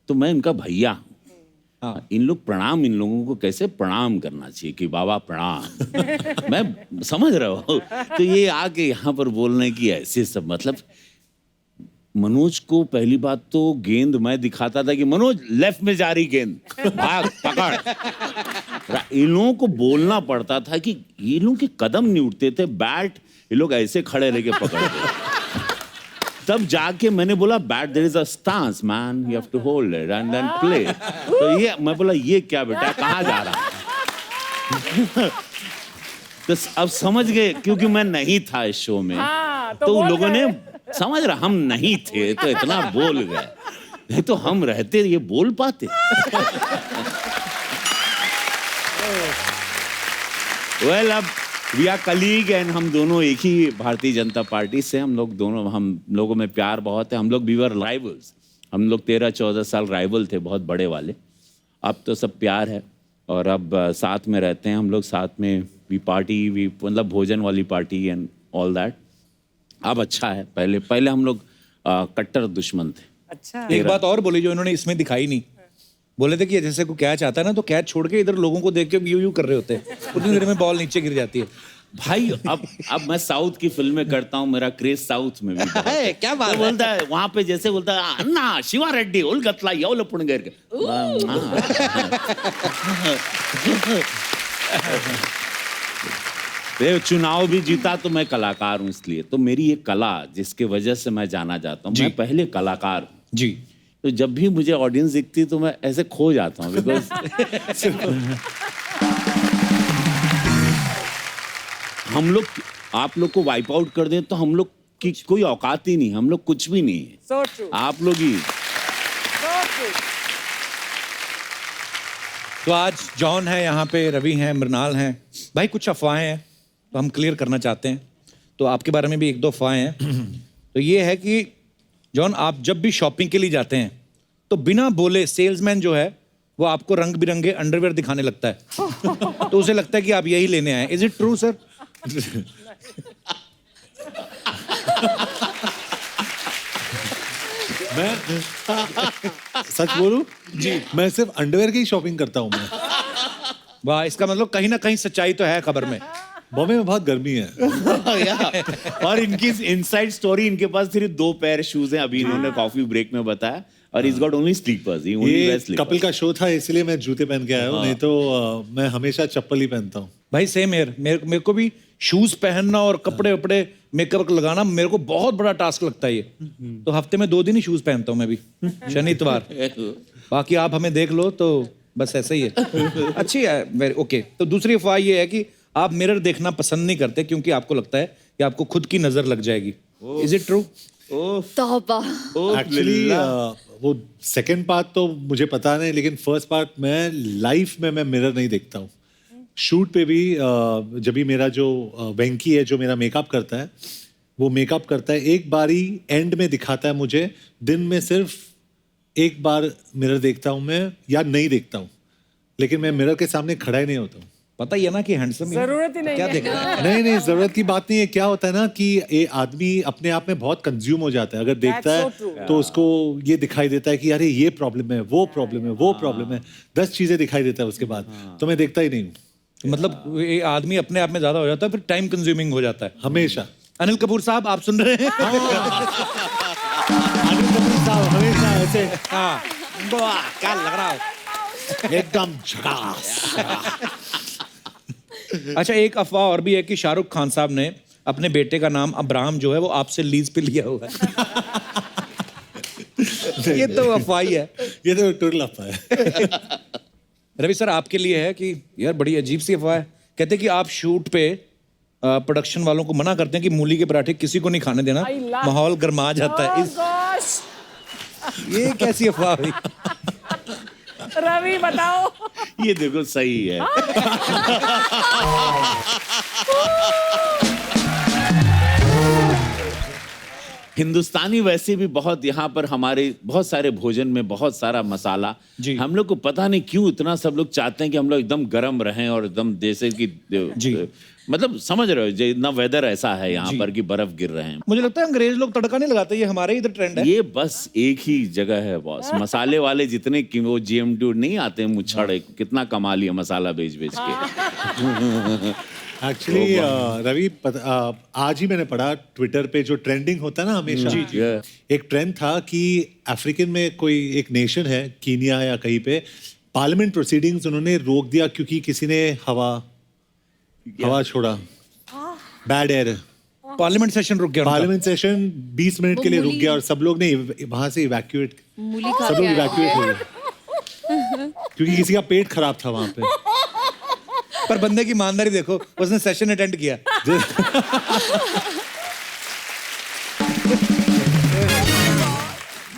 Speaker 11: तो मैं इनका भैया हूँ। हाँ, इन लोगों को कैसे प्रणाम करना चाहिए कि बाबा प्रणाम। मैं समझ रहा हूँ। तो ये आके यहाँ पर बोलने की ऐसे सब, मतलब मनोज को पहली बात तो गेंद मैं दिखाता था कि मनोज लेफ्ट में जा रही गेंद, भाग पकड़। इन लोगों को बोलना पड़ता था कि ये लोग के कदम नहीं उठते थे, बैट ये लोग ऐसे खड़े रह के पकड़ते। तब जाके मैंने बोला bat there is a stance man, you have to hold it and then play. तो ये मैं बोला ये क्या बेटा, कहाँ जा रहा है? तो अब समझ गए, क्योंकि मैं नहीं था इस शो में। तो लोगों ने समझ रहा हम नहीं थे तो इतना बोल गए, नहीं तो हम रहते ये बोल पाते। वेल अब वी आर कलीग एंड हम दोनों एक ही भारतीय जनता पार्टी से, हम लोगों में प्यार बहुत है। हम लोग वी वर राइवल्स, हम लोग 13-14 साल राइवल थे, बहुत बड़े वाले। अब तो सब प्यार है और अब साथ में रहते हैं हम लोग, साथ में वी पार्टी, वी मतलब भोजन वाली पार्टी एंड ऑल दैट। अब अच्छा है, पहले हम लोग कट्टर दुश्मन थे।
Speaker 7: अच्छा, एक बात और बोली जो इन्होंने इसमें दिखाई नहीं, बोले थे कि जैसे कोई कैच आता है ना तो कैच छोड़ के इधर लोगों को देख के यू कर रहे होते हैं, उतनी देर में बॉल नीचे गिर जाती है।
Speaker 11: भाई अब मैं साउथ की फिल्में करता हूँ, मेरा क्रेज साउथ में भी
Speaker 1: है, क्या बात
Speaker 11: तो बोलता है वहां पे, जैसे बोलता है अन्ना शिवा रेड्डी उलगतला यौल पुणगेर चुनाव भी जीता तो मैं कलाकार हूँ, इसलिए तो मेरी ये कला जिसके वजह से मैं जाना जाता हूँ, मैं पहले कलाकार हूँ
Speaker 7: जी।
Speaker 11: तो जब भी मुझे ऑडियंस दिखती तो मैं ऐसे खो जाता हूँ, बिकॉज हम लोग आप लोग को वाइप आउट कर दें तो हम लोग की कोई औकात ही नहीं, हम लोग कुछ भी नहीं है।
Speaker 5: So true.
Speaker 11: आप लोग ही।
Speaker 5: So true.
Speaker 7: तो आज जॉन है यहाँ पे, रवि हैं, मृणाल हैं। भाई कुछ अफवाहें हैं तो हम क्लियर करना चाहते हैं, तो आपके बारे में भी 1-2 अफवाहें हैं। तो ये है कि जॉन, आप जब भी शॉपिंग के लिए जाते हैं तो बिना बोले सेल्समैन जो है वो आपको रंग बिरंगे अंडरवेयर दिखाने लगता है, तो उसे लगता है कि आप यही लेने आए। Is it true sir?
Speaker 14: मैं सच बोलूं जी, मैं सिर्फ अंडरवेयर की ही शॉपिंग करता हूं मैं।
Speaker 7: वाह, इसका मतलब कहीं ना कहीं सच्चाई तो है खबर में।
Speaker 14: बॉम्बे में बहुत गर्मी है।
Speaker 11: और इनकी इनसाइड स्टोरी, इनके पास सिर्फ 2 पेयर शूज हैं, अभी इन्होंने कॉफी ब्रेक में बताया, और इज गॉट ओनली स्लीपर्स।
Speaker 14: ये कपिल का शो था इसलिए मैं जूते पहन के आया हूँ, नहीं तो मैं हमेशा चप्पल ही पहनता हूँ।
Speaker 7: भाई सेम हेयर, मेरे को भी शूज पहनना और कपड़े वपड़े मेकअप लगाना मेरे को बहुत बड़ा टास्क लगता है ये। तो हफ्ते में 2 दिन ही शूज पहनता हूँ मैं भी, शनि इतवार। बाकी आप हमें देख लो तो बस ऐसा ही है। अच्छी है, वेरी ओके। तो दूसरी अफवाह ये है कि आप मिरर देखना पसंद नहीं करते क्योंकि आपको लगता है कि आपको खुद की नजर लग जाएगी। Is it true?
Speaker 14: एक्चुअली वो सेकंड पार्ट तो मुझे पता नहीं, लेकिन फर्स्ट पार्ट मैं लाइफ में मैं मिरर नहीं देखता हूँ। शूट पे भी जब भी मेरा जो वेंकी है जो मेरा मेकअप करता है, वो मेकअप करता है, एक बार ही एंड में दिखाता है मुझे, दिन में सिर्फ 1 बार मिरर देखता हूँ मैं, या नहीं देखता हूँ, लेकिन मैं मिरर के सामने खड़ा ही नहीं होता हूँ।
Speaker 7: पता ही है ना कि हैंडसम
Speaker 5: जरूरत ही नहीं
Speaker 7: क्या
Speaker 5: है।
Speaker 7: देख रहा है?
Speaker 14: नहीं जरूरत की बात नहीं है। क्या होता है ना कि ये आदमी अपने आप में बहुत कंज्यूम हो जाता है, अगर देखता है तो उसको ये दिखाई देता है कि अरे ये प्रॉब्लम है, वो प्रॉब्लम है, वो प्रॉब्लम है, 10 चीजें दिखाई देता है उसके बाद, तो मैं देखता ही नहीं हूँ।
Speaker 7: मतलब ये आदमी अपने आप में ज्यादा हो जाता है, फिर टाइम कंज्यूमिंग हो जाता है
Speaker 14: हमेशा।
Speaker 7: अनिल कपूर साहब, आप सुन रहे हैं?
Speaker 14: अनिल कपूर साहब हमेशा ऐसे,
Speaker 7: हाँ, वाह क्या लग रहा है,
Speaker 14: एकदम झकास।
Speaker 7: अच्छा, एक अफवाह और भी है कि शाहरुख खान साहब ने अपने बेटे का नाम अब्राहम जो है वो आपसे लीज पे लिया हुआ है। ये तो अफवाह ही है,
Speaker 14: ये तो टुरल अफवाह है।
Speaker 7: रवि सर आपके लिए है कि यार बड़ी अजीब सी अफवाह है, कहते हैं कि आप शूट पे प्रोडक्शन वालों को मना करते हैं कि मूली के पराठे किसी को नहीं खाने देना, माहौल गर्मा जाता है। ये कैसी अफवाह हुई?
Speaker 5: रवि बताओ।
Speaker 11: ये देखो सही है। हिंदुस्तानी वैसे भी बहुत, यहाँ पर हमारे बहुत सारे भोजन में बहुत सारा मसाला, हम लोग को पता नहीं क्यों इतना सब लोग चाहते हैं कि हम लोग एकदम गर्म रहें और एकदम जैसे कि मतलब समझ रहे हो, इतना वेदर ऐसा है यहाँ पर कि बर्फ गिर रहे हैं।
Speaker 7: मुझे लगता है अंग्रेज लोग तड़का नहीं लगाते, ये हमारे इधर ट्रेंड है।
Speaker 11: ये बस एक ही जगह है बॉस, मसाले वाले जितने कि वो GM2 नहीं आते मुच्छड़, कितना कमा लिया मसाला बेच बेच के।
Speaker 14: एक्चुअली रवि आज ही मैंने पढ़ा ट्विटर पे जो ट्रेंडिंग होता है ना हमेशा एक ट्रेंड था कि अफ्रीकन में कोई एक नेशन है कीनिया या कहीं पे पार्लियामेंट प्रोसीडिंग्स उन्होंने रोक दिया क्योंकि किसी ने हवा छोड़ा बैड एयर
Speaker 7: पार्लियामेंट सेशन रुक गया
Speaker 14: पार्लियामेंट सेशन 20 मिनट के लिए रुक गया और सब लोग ने वहां से इवैक्यूएट सब लोग इवैक्यूएट हो गए क्योंकि किसी का पेट खराब था वहां पे।
Speaker 7: पर बंदे की ईमानदारी देखो, उसने सेशन अटेंड किया।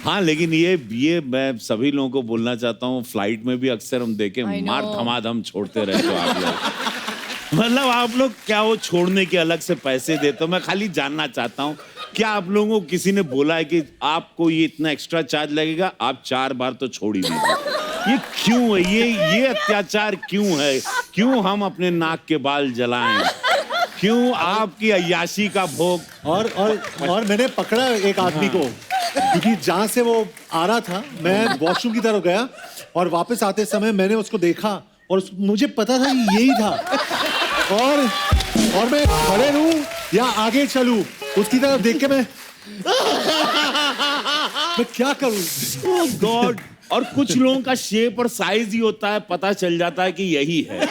Speaker 11: हाँ, लेकिन ये मैं सभी लोगों को बोलना चाहता हूँ, फ्लाइट में भी अक्सर हम देखे मार धमाधम छोड़ते रहते हो आप लोग। मतलब आप लोग क्या वो छोड़ने के अलग से पैसे देते हो? मैं खाली जानना चाहता हूँ, क्या आप लोगों को किसी ने बोला है कि आपको ये इतना एक्स्ट्रा चार्ज लगेगा, आप 4 बार तो छोड़ ही दीजिए? ये क्यों है? ये अत्याचार क्यों है? क्यों हम अपने नाक के बाल जलाएं? क्यों आपकी अय्याशी का भोग?
Speaker 14: और मैंने पकड़ा एक आदमी को क्योंकि जहां से वो आ रहा था, मैं वॉशरूम की तरफ गया और वापस आते समय मैंने उसको देखा और मुझे पता था यही था और मैं खड़े रहूं या आगे चलूं उसकी तरफ देख के मैं क्या करूं?
Speaker 11: ओह गॉड! और कुछ लोगों का शेप और साइज ही होता है, पता चल जाता है कि यही है।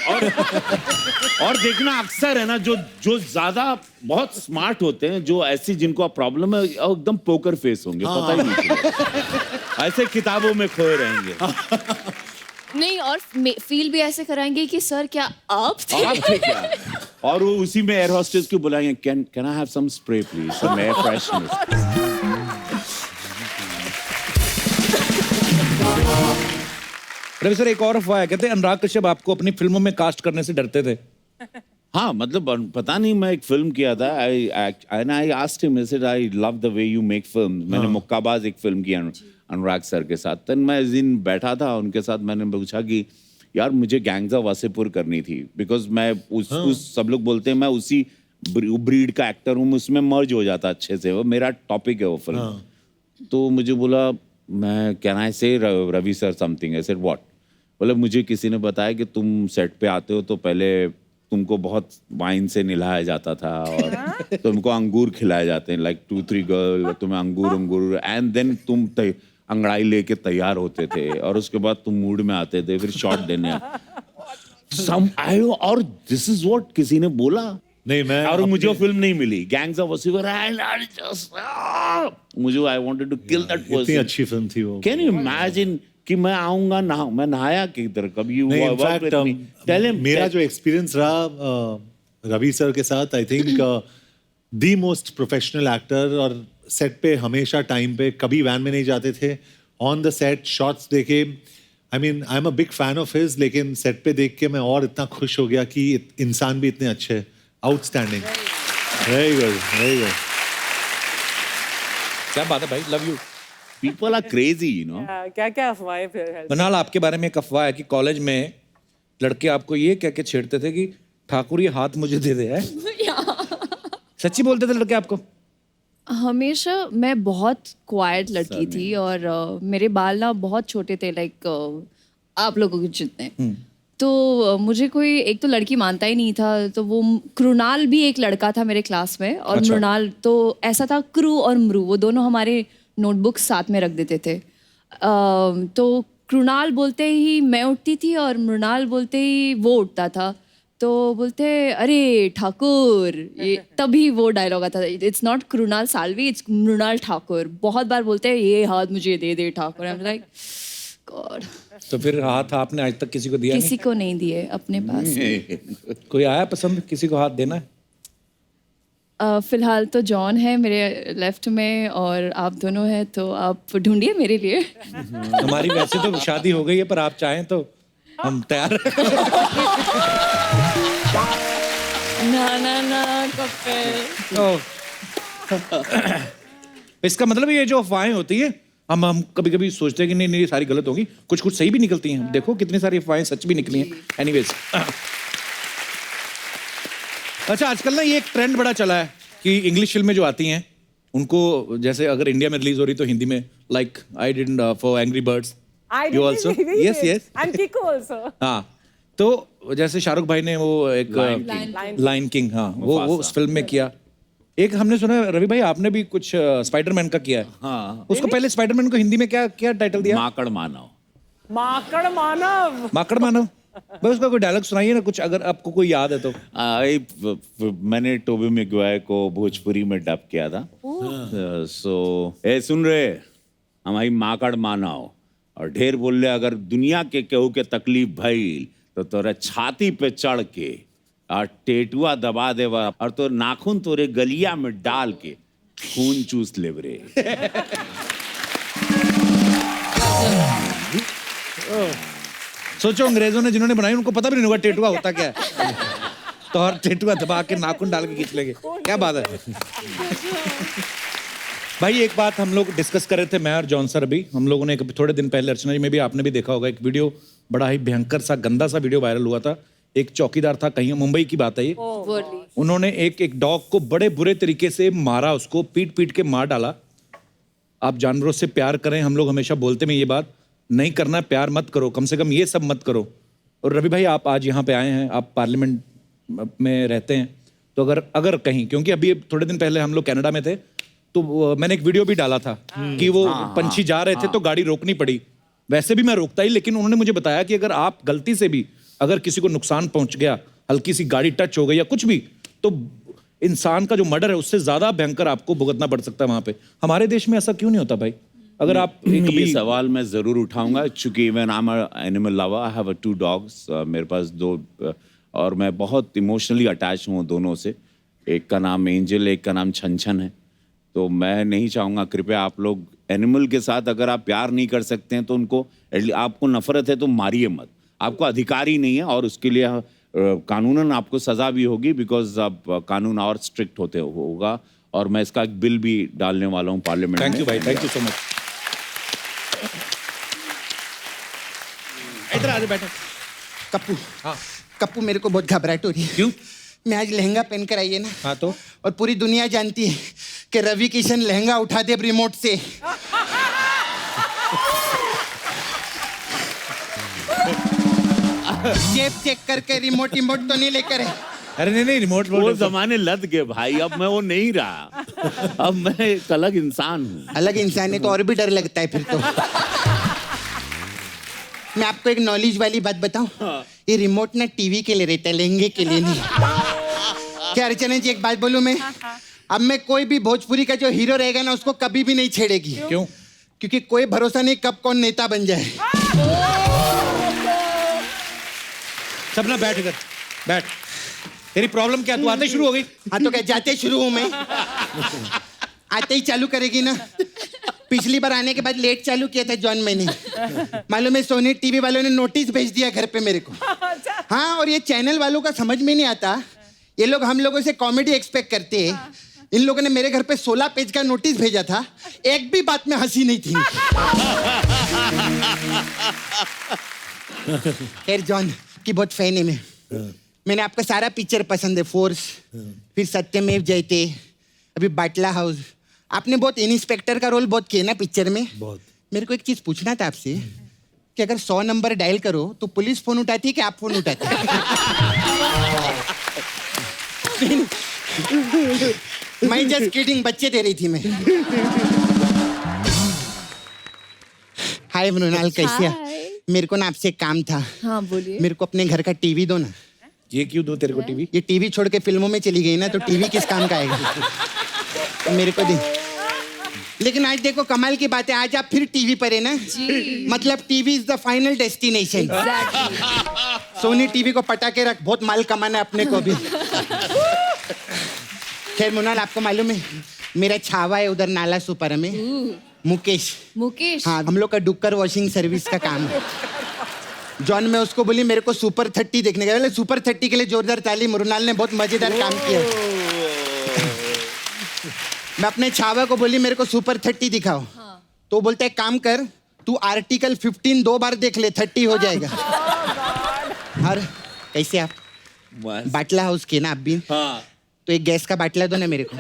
Speaker 11: और देखना अक्सर है ना, जो ज्यादा बहुत स्मार्ट होते हैं, जो ऐसी जिनको प्रॉब्लम है, एकदम पोकर फेस होंगे, पता ही नहीं चलेगा। ऐसे किताबों में खोए रहेंगे।
Speaker 5: नहीं, और फील भी ऐसे कराएंगे कि सर क्या आप थे
Speaker 11: क्या? और वो उसी में एयर होस्टेस को बुलाएंगे, can I have some spray please, some air freshener.
Speaker 7: Ravi sir, एक और अफवाह है, कहते हैं अनुराग कश्यप आपको अपनी फिल्मों में कास्ट करने से डरते थे।
Speaker 11: हाँ, मतलब पता नहीं, मैं एक फिल्म किया था, I asked him, I said I love the way you make film. मैंने मुक्काबाज एक फिल्म की अनुराग सर के साथ। तब मैं इस दिन बैठा था उनके साथ, मैंने पूछा कि यार मुझे गैंग्स ऑफ वासेपुर करनी थी, बिकॉज मैं उस सब लोग बोलते हैं मैं उसी ब्रीड का एक्टर हूँ, उसमें मर्ज हो जाता अच्छे से, वो मेरा टॉपिक है वो फिल्म। तो मुझे बोला, मैं can I say Ravi sir something? I said what? बोले मुझे किसी ने बताया कि तुम सेट पे आते हो तो पहले तुमको बहुत वाइन से नहलाया जाता था और तुमको अंगूर खिलाए जाते हैं, लाइक 2-3 गर्ल, तुम्हें अंगूर एंड देन तुम अंगड़ाई लेके तैयार होते थे और उसके बाद तुम मूड में आते थे, फिर शॉट देने और दिस इज व्हाट किसी ने बोला।
Speaker 14: नहीं, मैं
Speaker 11: और मुझे वो फिल्म नहीं मिली, गैंग्स ऑफ वासेपुर, मुझे I wanted to kill that person.
Speaker 14: इतनी अच्छी फिल्म थी वो।
Speaker 11: कैन यू इमेजिन कि मैं आऊंगा ना, मैं नहाया किधर कभी?
Speaker 14: मेरा जो एक्सपीरियंस रहा रवि सर के साथ, I think the most professional actor, और सेट पे हमेशा टाइम पे, कभी वैन में नहीं जाते थे, ऑन द सेट शॉट्स देखे, I mean I am a big fan of his, लेकिन सेट पे देख के मैं और इतना खुश हो गया कि इंसान भी इतने अच्छे, outstanding, very good, very good.
Speaker 7: क्या बात है भाई, love you.
Speaker 11: People are crazy, you know.
Speaker 15: क्या अफवाहें फिर?
Speaker 7: मनाल, आपके बारे में एक अफवाह है कि कॉलेज में लड़के आपको ये कह के छेड़ते थे कि ठाकुर ये हाथ मुझे दे दे। है सच्ची बोलते थे लड़के आपको?
Speaker 4: हमेशा मैं बहुत क्वाइट लड़की थी और मेरे बाल ना बहुत छोटे थे, लाइक आप लोगों के जितने। तो मुझे कोई एक तो लड़की मानता ही नहीं था, तो वो कृणाल भी एक लड़का था मेरे क्लास में, और मृणाल, तो ऐसा था क्रू और मृ, वो दोनों हमारे नोटबुक साथ में रख देते थे। तो कृणाल बोलते ही मैं उठती थी और मृणाल बोलते ही वो उठता था, तो बोलते अरे ठाकुर, ये तभी वो डायलॉग आता था, it's not Krunal Salvi, it's Mrunal Thakur. बहुत बार बोलते हैं ये हाथ मुझे दे दे Thakur, I am like God.
Speaker 7: तो फिर हाथ आपने आज तक किसी को दिया?
Speaker 4: किसी को नहीं दिए अपने पास।
Speaker 7: कोई आया पसंद किसी को हाथ देना है?
Speaker 4: फिलहाल तो जॉन है मेरे लेफ्ट में और आप दोनों हैं, तो आप ढूंढिए मेरे लिए।
Speaker 7: हमारी वैसे तो शादी हो गई है, पर आप चाहें तो हम तैयार हैं।
Speaker 4: ना कपिल।
Speaker 7: इसका मतलब ये जो अफवाहें होती है, हम कभी कभी सोचते हैं कि नहीं सारी गलत होगी, कुछ सही भी निकलती हैं। देखो कितनी सारी अफवाहें सच भी निकली हैं। एनीवेज, अच्छा आजकल ना ये एक ट्रेंड बड़ा चला है कि इंग्लिश फिल्में जो आती हैं उनको, जैसे अगर इंडिया में रिलीज हो रही तो हिंदी में, like I did for Angry Birds, you also? Yes, and
Speaker 15: Kiko also.
Speaker 7: हाँ, तो जैसे शाहरुख भाई ने वो एक लाइन किंग, हाँ वो उस फिल्म में किया। एक हमने सुना है, रवि भाई आपने भी कुछ स्पाइडरमैन का किया है।
Speaker 11: हाँ,
Speaker 7: उसको पहले स्पाइडरमैन को हिंदी में क्या क्या टाइटल दिया?
Speaker 11: माकड़ मानव।
Speaker 10: माकड़ मानव।
Speaker 7: माकड़ मानव। भाई उसका कोई डायलॉग सुनाइए ना कुछ, अगर आपको कोई याद है तो।
Speaker 11: मैंने टोबी मैगवायर को भोजपुरी में डब किया था। सो ए सुन रहे, हमारी माकड़ मानव और ढेर बोल रहे, अगर दुनिया के केहू के तकलीफ भइल तो तोरे छाती पे चढ़ के और टेटुआ दबा देवा और तो नाखून तोरे गलिया में डाल के खून चूस ले रे।
Speaker 7: सोचो अंग्रेजों ने जिन्होंने बनाई उनको पता भी नहीं होगा टेटुआ होता क्या है। तो और टेटुआ दबा के नाखून डाल के खींच लेंगे, क्या बात है। भाई एक बात हम लोग डिस्कस कर रहे थे, मैं और जॉन सर, अभी हम लोगों ने थोड़े दिन पहले अर्चना जी में भी आपने भी देखा होगा, एक वीडियो बड़ा ही भयंकर सा गंदा सा वीडियो वायरल हुआ था। एक चौकीदार था, कहीं मुंबई की बात है ये, उन्होंने एक डॉग को बड़े बुरे तरीके से मारा, उसको पीट पीट के मार डाला। आप जानवरों से प्यार करें, हम लोग हमेशा बोलते हैं ये बात, नहीं करना प्यार मत करो, कम से कम ये सब मत करो। और रवि भाई आप आज यहाँ पे आए हैं, आप पार्लियामेंट में रहते हैं, तो अगर कहीं, क्योंकि अभी थोड़े दिन पहले हम लोग कनाडा में थे, तो मैंने एक वीडियो भी डाला था कि वो पंछी जा रहे थे तो गाड़ी रोकनी पड़ी। वैसे भी मैं रोकता ही, लेकिन उन्होंने मुझे बताया कि अगर आप गलती से भी अगर किसी को नुकसान पहुंच गया, हल्की सी गाड़ी टच हो गई या कुछ भी, तो इंसान का जो मर्डर है उससे ज्यादा भयंकर आपको भुगतना पड़ सकता है वहां पे। हमारे देश में ऐसा क्यों नहीं होता भाई? अगर आप
Speaker 11: ये सवाल मैं जरूर उठाऊंगा, चूंकि मैं नाम animal lover, I have 2 dogs, मेरे पास 2, और मैं बहुत इमोशनली अटैच हूँ दोनों से। एक का नाम एंजल, एक का नाम छन है। तो मैं नहीं चाहूँगा, कृपया आप लोग एनिमल के साथ अगर आप प्यार नहीं कर सकते हैं तो उनको, आपको नफरत है तो मारिए मत, आपको अधिकार ही नहीं है, और उसके लिए कानूनन आपको सजा भी होगी, बिकॉज अब कानून और स्ट्रिक्ट होगा। और मैं इसका एक बिल भी डालने वाला हूँ पार्लियामेंट में।
Speaker 7: थैंक यू भाई, थैंक यू सो मच। इधर आ जाओ, बैठो।
Speaker 1: कप्पू, हाँ कप्पू, मेरे को बहुत घबराहट हो रही है।
Speaker 7: क्यों?
Speaker 1: मैं आज लहंगा पहन कर आई है ना,
Speaker 7: हाँ तो,
Speaker 1: और पूरी दुनिया जानती है कि रवि किशन लहंगा उठा दे रिमोट से। जेब चेक करके रिमोट तो नहीं लेकर है।
Speaker 7: अरे नहीं रिमोट
Speaker 11: वो जमाने लद गए भाई, अब मैं वो नहीं रहा, अब मैं एक अलग इंसान हूँ।
Speaker 1: अलग इंसान है तो और भी डर लगता है फिर तो। मैं आपको एक नॉलेज वाली बात बताऊं, ये रिमोट ना टीवी के लिए रहता है, लहंगे के लिए नहीं। क्या अर्चना जी एक बात बोलूं मैं, अब मैं कोई भी भोजपुरी का जो हीरो रहेगा ना उसको कभी भी नहीं छेड़ेगी।
Speaker 7: क्यों?
Speaker 1: क्योंकि कोई भरोसा नहीं कब कौन नेता बन जाए।
Speaker 7: सब ना बैठ इधर, बैठ। तेरी प्रॉब्लम क्या, तू आते शुरू हो गई?
Speaker 1: हाँ तो क्या जाते शुरू हूं मैं? आते ही चालू करेगी ना। पिछली बार आने के बाद लेट चालू किया था जॉन मैंने, मालूम है सोनी टीवी वालों ने नोटिस भेज दिया घर पे मेरे को। हाँ, और ये चैनल वालों का समझ में नहीं आता, ये लोग हम लोगों से कॉमेडी एक्सपेक्ट करते हैं। इन लोगों ने मेरे घर पे 16 पेज का नोटिस भेजा था, एक भी बात में हंसी नहीं थी। खैर जॉन की बहुत फैन है मैं। मैंने आपका सारा पिक्चर पसंद है, फोर्स, फिर सत्यमेव जयते, अभी बाटला हाउस। आपने बहुत इंस्पेक्टर का रोल बहुत किया ना पिक्चर में।
Speaker 14: बहुत। मेरे
Speaker 1: को एक चीज पूछना था आपसे कि अगर 100 नंबर डायल करो तो पुलिस फोन उठाती है कि आप फोन उठाते हैं? मैं जस्ट किडिंग, बच्चे दे रही थी मैं। हाय मृणाल, कैसे है? मेरे को ना आपसे काम था।
Speaker 4: हाँ बोलिए।
Speaker 1: मेरे को अपने घर का टीवी दो ना।
Speaker 7: ये क्यों दो तेरे को टीवी?
Speaker 1: ये टीवी छोड़ के फिल्मों में चली गई ना, तो टीवी किस काम का आएगा? मेरे को दे। लेकिन आज देखो कमाल की बात है, आज आप फिर टीवी पर है ना जी। मतलब TV is the final destination. Sony TV को पटा के रख, बहुत माल कमाना है अपने को भी। खैर मुनाल, आपको मालूम है मेरा छावा है उधर नाला सुपर में, मुकेश। हाँ, हम लोग का डुक्कर वॉशिंग सर्विस का काम है। जॉन मैं उसको बोली मेरे को सुपर 30 देखने का। सुपर 30 के लिए जोरदार ताली। मृणाल ने बहुत मजेदार काम किया। मैं अपने छावा को बोली मेरे को सुपर 30 दिखाओ। हाँ। तो बोलते एक काम कर, तू आर्टिकल 15 2 बार देख ले, 30 हो जाएगा। और कैसे आप बाटला हाउस के ना आप भी? हाँ। तो एक गैस का बाटला दो ना मेरे को।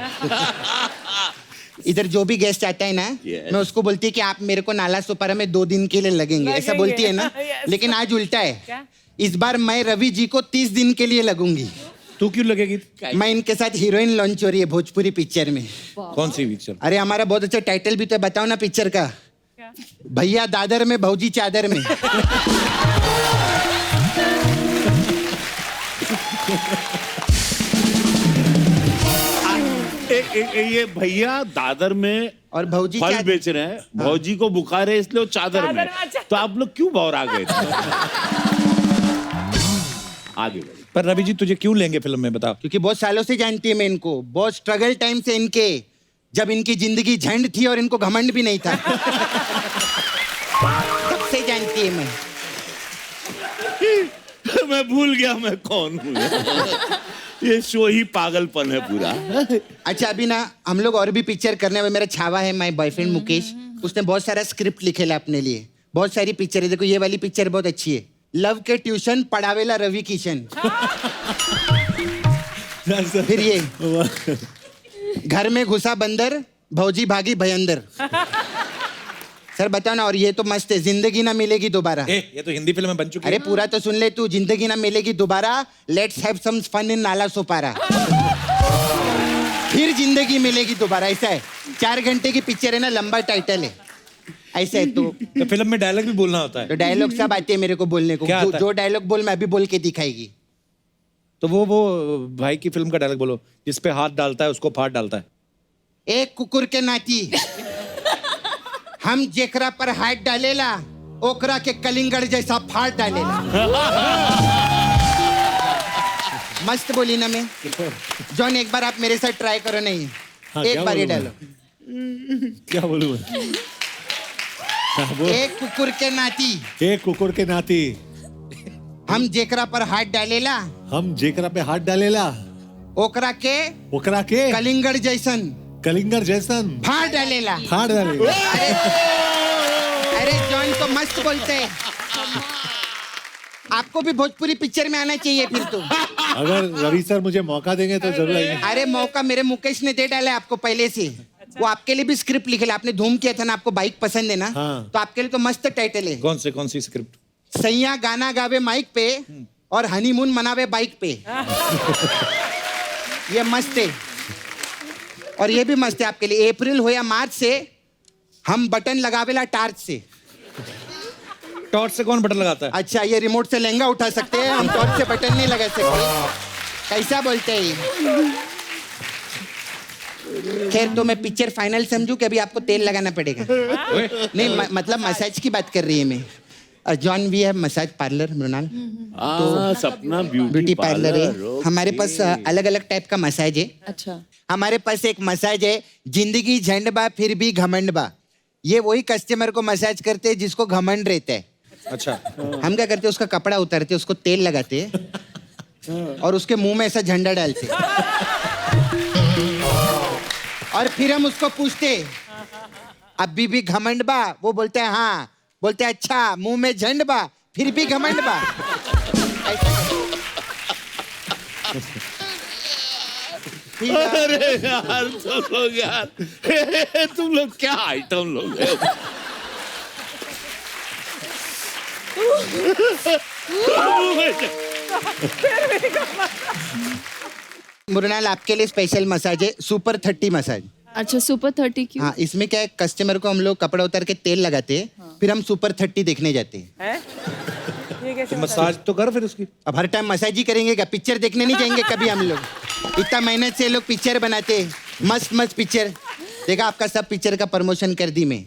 Speaker 1: इधर जो भी गेस्ट आता है ना, मैं उसको बोलती है कि आप मेरे को नाला सुपारा में 2 दिन के लिए लगेंगे, ऐसा बोलती है ना। लेकिन आज उल्टा है इस बार मैं रवि जी को 30 दिन के लिए लगूंगी।
Speaker 7: तू क्यों लगेगी?
Speaker 1: मैं इनके साथ हीरोइन लॉन्च हो रही है भोजपुरी पिक्चर में।
Speaker 7: कौन सी पिक्चर?
Speaker 1: अरे हमारा बहुत अच्छा टाइटल भी तो है, बताओ ना पिक्चर का। भैया दादर में भौजी चादर में।
Speaker 11: ये भैया दादर में
Speaker 1: और भौजी
Speaker 11: फल बेच रहे हैं, भौजी को बुखार है इसलिए वो चादर में। तो आप लोग क्यों बौरा गए थे? आगे बढ़िए।
Speaker 7: पर रवि जी तुझे क्यों लेंगे फिल्म में, बता।
Speaker 1: क्योंकि बहुत सालों से जानती है मैं इनको, बहुत स्ट्रगल टाइम से इनके, जब इनकी जिंदगी झंड थी और इनको घमंड भी नहीं था। तब से जानती है मैं।
Speaker 11: मैं भूल गया मैं कौन हूँ। ये शो ही पागलपन है पूरा।
Speaker 1: अच्छा अभी ना हम लोग और भी पिक्चर करने वाले, मेरा छावा है माय बॉयफ्रेंड मुकेश, उसने बहुत सारा स्क्रिप्ट लिखेला अपने लिए, बहुत सारी पिक्चर है। देखो ये वाली पिक्चर बहुत अच्छी है, लव के ट्यूशन पढ़ावेला रवि किशन। फिर ये घर में घुसा बंदर भौजी भागी भयंदर। सर बताओ ना। और ये तो मस्त है, जिंदगी ना मिलेगी दोबारा।
Speaker 7: ये तो हिंदी फिल्म में बन चुकी है।
Speaker 1: अरे पूरा तो सुन ले तू, जिंदगी Na Milegi Dobara, let's have some fun in Nala Sopara. फिर जिंदगी मिलेगी दोबारा, ऐसा है। 4 घंटे की पिक्चर है ना, लंबा टाइटल है, ऐसा है। तो
Speaker 7: फिल्म में डायलॉग भी बोलना होता है?
Speaker 1: तो डायलॉग सब आते हैं मेरे को बोलने को। जो डायलॉग बोल मैं अभी बोल के दिखाएगी।
Speaker 7: तो वो भाई की फिल्म का डायलॉग बोलो, जिस पे हाथ डालता है उसको फाड़ डालता है।
Speaker 1: एक कुकुर के नाती हम जेकरा पर हाथ डालेला, ओकरा के कलिंगड़ जैसा फाड़ डालेला। मस्त बोली ना मैं। जॉन एक बार आप मेरे साथ ट्राई करो। नहीं एक बार ये डालो।
Speaker 14: क्या बोलूं?
Speaker 1: एक कुकुर के नाती,
Speaker 14: एक कुकुर के नाती
Speaker 1: हम जेकरा पर हाथ डालेला,
Speaker 14: हम जेकरा पे हाथ डालेला,
Speaker 1: ओकरा के कलिंगड़ जैसन फाड़ डालेला। अरे जॉन तो मस्त बोलते हैं। आपको भी भोजपुरी पिक्चर में आना चाहिए फिर तो।
Speaker 14: अगर रवि सर मुझे मौका देंगे तो जरूर आएंगे।
Speaker 1: अरे मौका मेरे मुकेश ने दे डाला है आपको पहले से। वो आपके लिए भी स्क्रिप्ट लिखे, आपने धूम किया था ना, आपको बाइक पसंद है ना।
Speaker 14: हाँ।
Speaker 1: तो आपके लिए तो मस्त टाइटल है।
Speaker 7: कौन सी स्क्रिप्ट?
Speaker 1: सैया गाना गावे माइक पे और हनीमून मनावे बाइक पे। ये मस्त है। और ये भी मस्त है आपके लिए, अप्रैल हो या मार्च से हम बटन लगावेला टार्च से।
Speaker 7: टॉर्च से कौन बटन लगाता है?
Speaker 1: अच्छा ये रिमोट से लहंगा उठा सकते हैं, हम टॉर्च से बटन नहीं लगा सकते। कैसा बोलते हैं? खैर तो मैं पिक्चर फाइनल समझूं कि अभी आपको तेल लगाना पड़ेगा? नहीं मतलब मसाज की बात कर रही है मैं। जॉन वी है मसाज पार्लर मृणाल,
Speaker 11: तो सपना
Speaker 1: ब्यूटी पार्लर है हमारे पास। अलग अलग टाइप का मसाज है।
Speaker 4: अच्छा
Speaker 1: हमारे पास एक मसाज है जिंदगी झंड बा फिर भी घमंड बा। ये वही कस्टमर को मसाज करते हैं जिसको घमंड रहता है।
Speaker 7: अच्छा
Speaker 1: हम क्या करते हैं, उसका कपड़ा उतारते, उसको तेल लगाते और उसके मुंह में ऐसा झंडा डालते और फिर हम उसको पूछते अभी भी घमंड बा? वो बोलते हैं हाँ। बोलते हैं अच्छा मुंह में झंड बा फिर भी घमंड बा।
Speaker 11: अरे यार तुम लोग क्या आइटम लोग हैं?
Speaker 1: मुरनाल आपके लिए स्पेशल मसाज है, सुपर 30 मसाज।
Speaker 5: अच्छा सुपर 30 क्यों?
Speaker 1: हाँ इसमें क्या है, कस्टमर को हम लोग कपड़ा उतार के तेल लगाते हैं, फिर हम सुपर 30 देखने जाते हैं।
Speaker 7: तो मसाज तो कर फिर उसकी।
Speaker 1: अब हर टाइम मसाज ही करेंगे क्या? पिक्चर देखने नहीं जाएंगे कभी हम लोग? इतना मेहनत से लोग पिक्चर बनाते हैं, मस्त मस्त पिक्चर। देखा आपका सब पिक्चर का प्रमोशन कर दी मैं।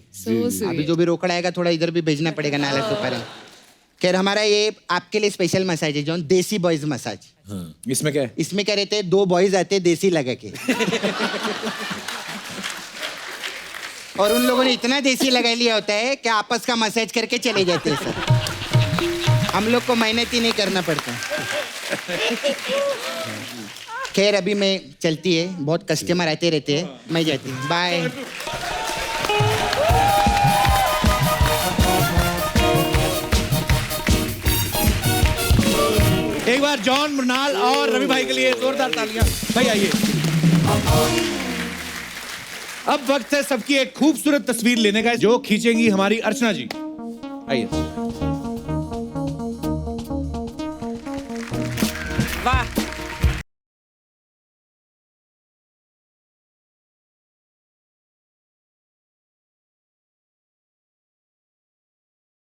Speaker 1: अभी जो भी रोकड़ा आएगा थोड़ा इधर भी भेजना पड़ेगा नाला सुपर। खैर हमारा ये आपके लिए स्पेशल मसाज है जो देसी बॉयज मसाज।
Speaker 7: इसमें क्या है?
Speaker 1: इसमें क्या रहते हैं, 2 बॉयज आते हैं देसी लगा के और उन लोगों ने इतना देसी लगा लिया होता है कि आपस का मसाज करके चले जाते हैं सर। हम लोग को मेहनत ही नहीं करना पड़ता। खैर अभी मैं चलती है, बहुत कस्टमर आते रहते हैं, मैं जाती हूँ, बाय।
Speaker 7: एक बार जॉन, मृणाल और रवि भाई के लिए जोरदार तालियां। भाई आइए। अब वक्त है सबकी एक खूबसूरत तस्वीर लेने का, जो खींचेंगी हमारी अर्चना जी। आइए।
Speaker 15: वाह